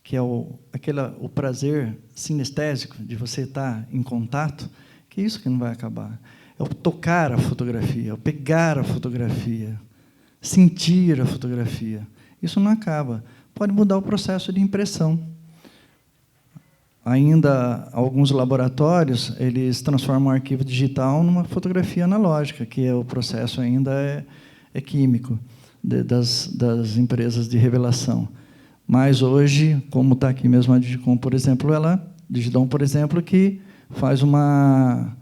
que é o prazer sinestésico de você estar em contato, que é isso que não vai acabar. É o tocar a fotografia, é o pegar a fotografia, sentir a fotografia. Isso não acaba. Pode mudar o processo de impressão. Ainda, alguns laboratórios, eles transformam o arquivo digital numa fotografia analógica, que o processo ainda é químico, das empresas de revelação. Mas, hoje, como está aqui mesmo a Digicom, por exemplo, Digidom, por exemplo, que faz uma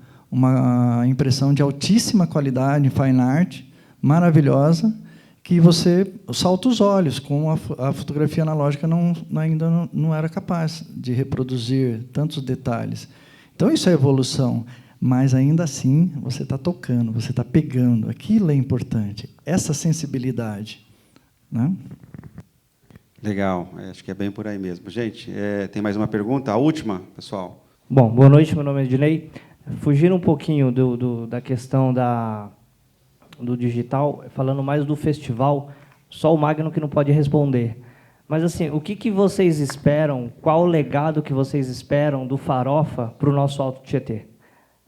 impressão de altíssima qualidade, em fine art, maravilhosa, que você salta os olhos, como a fotografia analógica ainda não era capaz de reproduzir tantos detalhes. Então, isso é evolução, mas, ainda assim, você está tocando, você está pegando. Aquilo é importante, essa sensibilidade. Né? Legal, acho que é bem por aí mesmo. Gente, tem mais uma pergunta? A última, pessoal. Bom, boa noite, meu nome é Ednei. Fugindo um pouquinho da questão do digital, falando mais do festival, só o Magno que não pode responder. Mas, assim, o que vocês esperam, qual o legado que vocês esperam do Farofa para o nosso Alto Tietê?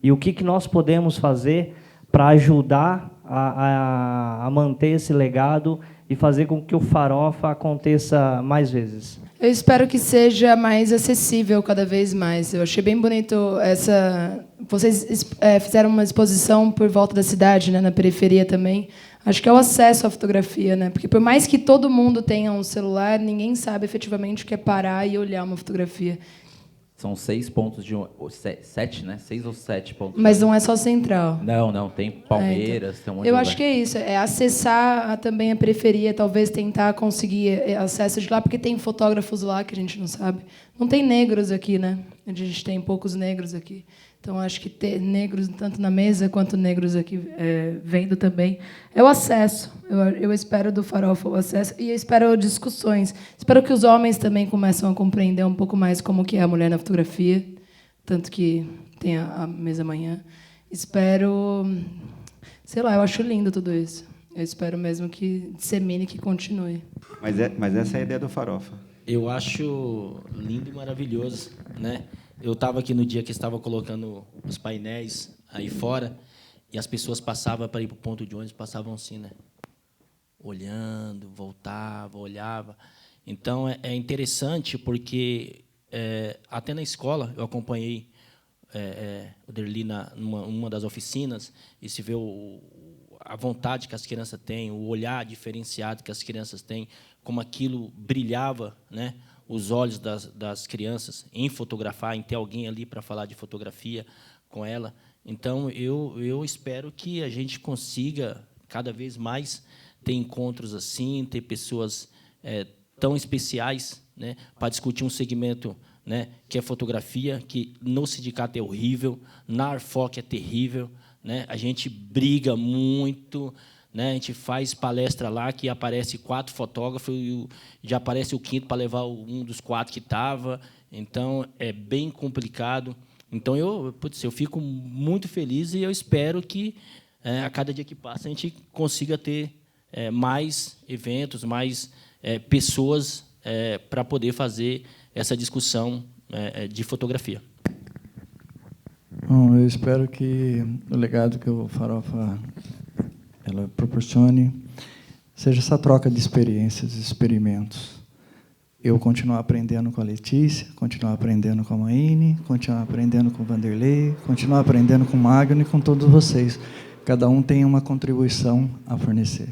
E o que nós podemos fazer para ajudar a manter esse legado e fazer com que o Farofa aconteça mais vezes? Eu espero que seja mais acessível cada vez mais. Eu achei bem bonito essa... Vocês fizeram uma exposição por volta da cidade, né, na periferia também. Acho que é o acesso à fotografia, né? Porque por mais que todo mundo tenha um celular, ninguém sabe efetivamente o que é parar e olhar uma fotografia. São 6 pontos de... 7, né? 6 ou 7 pontos. Mas não é só central. Não. Tem Palmeiras, então, tem um monte de eu lugar. acho que é isso. É acessar também a periferia, talvez tentar conseguir acesso de lá, porque tem fotógrafos lá que a gente não sabe. Não tem negros aqui, né? A gente tem poucos negros aqui. Então, acho que ter negros tanto na mesa quanto negros aqui vendo também é o acesso. Eu espero do Farofa o acesso e eu espero discussões. Espero que os homens também comecem a compreender um pouco mais como que é a mulher na fotografia, tanto que tem a mesa amanhã. Espero, sei lá, eu acho lindo tudo isso. Eu espero mesmo que dissemine, que continue. Mas essa é a ideia do Farofa. Eu acho lindo e maravilhoso, né? Eu estava aqui no dia que estava colocando os painéis aí fora e as pessoas passavam para ir para o ponto de ônibus, passavam assim, né? Olhando, voltava, olhava. Então, é interessante porque, até na escola, eu acompanhei o Derli numa das oficinas e se vê a vontade que as crianças têm, o olhar diferenciado que as crianças têm, como aquilo brilhava, né, os olhos das crianças em fotografar, em ter alguém ali para falar de fotografia com ela. Então, eu espero que a gente consiga, cada vez mais, ter encontros assim, ter pessoas tão especiais, né, para discutir um segmento, né, que é fotografia, que no sindicato é horrível, na Arfoc é terrível, né, a gente briga muito, né, a gente faz palestra lá que aparece 4 fotógrafos e já aparece o 5º para levar um dos 4 que estava. Então, é bem complicado. Então, eu fico muito feliz e eu espero que, a cada dia que passa, a gente consiga ter mais eventos, mais pessoas para poder fazer essa discussão de fotografia. Bom, eu espero que o legado que o Farofa ela proporcione seja essa troca de experiências, de experimentos. Eu continuar aprendendo com a Letícia, continuar aprendendo com a Maine, continuar aprendendo com o Vanderlei, continuar aprendendo com o Magno e com todos vocês. Cada um tem uma contribuição a fornecer.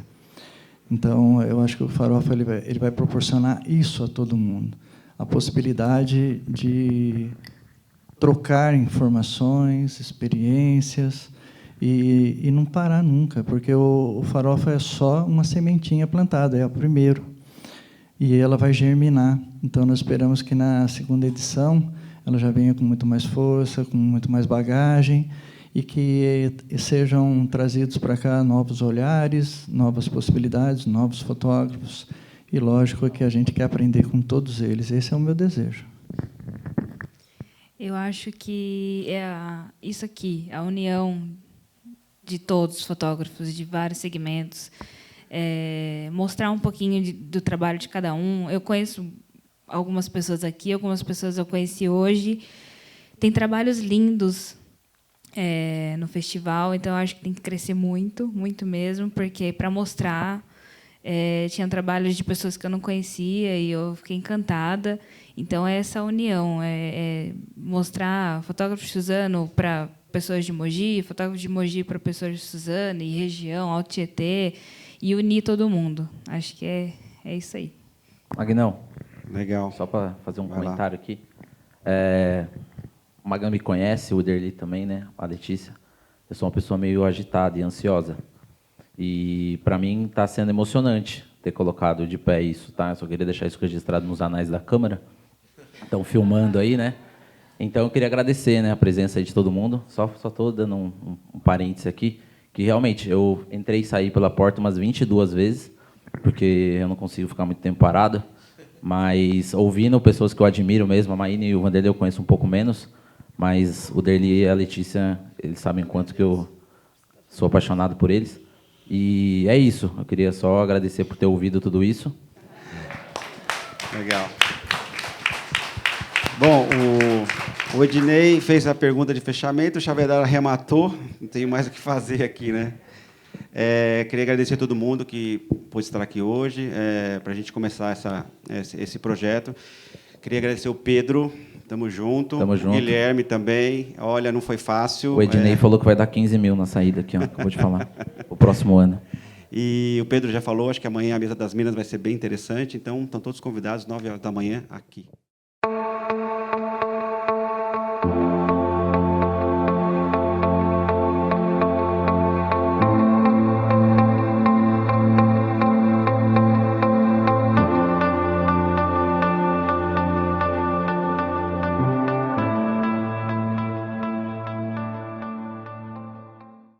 Então, eu acho que o Farofa ele vai proporcionar isso a todo mundo. A possibilidade de trocar informações, experiências, e não parar nunca, porque o Farofa é só uma sementinha plantada, é o primeiro. E ela vai germinar. Então, nós esperamos que, na segunda edição, ela já venha com muito mais força, com muito mais bagagem, e que sejam trazidos para cá novos olhares, novas possibilidades, novos fotógrafos. E, lógico, que a gente quer aprender com todos eles. Esse é o meu desejo. Eu acho que isso aqui, a união de todos os fotógrafos, de vários segmentos, mostrar um pouquinho do trabalho de cada um. Eu conheço algumas pessoas aqui, algumas pessoas eu conheci hoje. Tem trabalhos lindos no festival, então eu acho que tem que crescer muito, muito mesmo, porque para mostrar tinha trabalhos de pessoas que eu não conhecia e eu fiquei encantada. Então é essa união, mostrar fotógrafo de Suzano para pessoas de Mogi, fotógrafo de Mogi para pessoas de Suzano e região, Alto Tietê, e unir todo mundo. Acho que é isso aí. Magnão. Legal. Só para fazer um Vai comentário lá. aqui. O Magnão me conhece, o Derli também, né? A Letícia. Eu sou uma pessoa meio agitada e ansiosa. E, para mim, está sendo emocionante ter colocado de pé isso, tá? Eu só queria deixar isso registrado nos anais da Câmara. Estão filmando aí, né? Então, eu queria agradecer, né, a presença aí de todo mundo. Só estou dando um parênteses aqui, que realmente eu entrei e saí pela porta umas 22 vezes, porque eu não consigo ficar muito tempo parado. Mas ouvindo pessoas que eu admiro mesmo, a Maine e o Vanderlei eu conheço um pouco menos, mas o Derli e a Letícia, eles sabem quanto que eu sou apaixonado por eles. E é isso. Eu queria só agradecer por ter ouvido tudo isso. Legal. Bom, o Ednei fez a pergunta de fechamento, o Chavedara arrematou, não tenho mais o que fazer aqui, né? Queria agradecer a todo mundo que pôde estar aqui hoje, para a gente começar esse projeto. Queria agradecer o Pedro, estamos junto. Tamo junto. O Guilherme também. Olha, não foi fácil. O Ednei falou que vai dar 15 mil na saída aqui, ó, acabou de falar, o próximo ano. E o Pedro já falou, acho que amanhã a Mesa das Minas vai ser bem interessante, então estão todos convidados, 9 horas da manhã, aqui.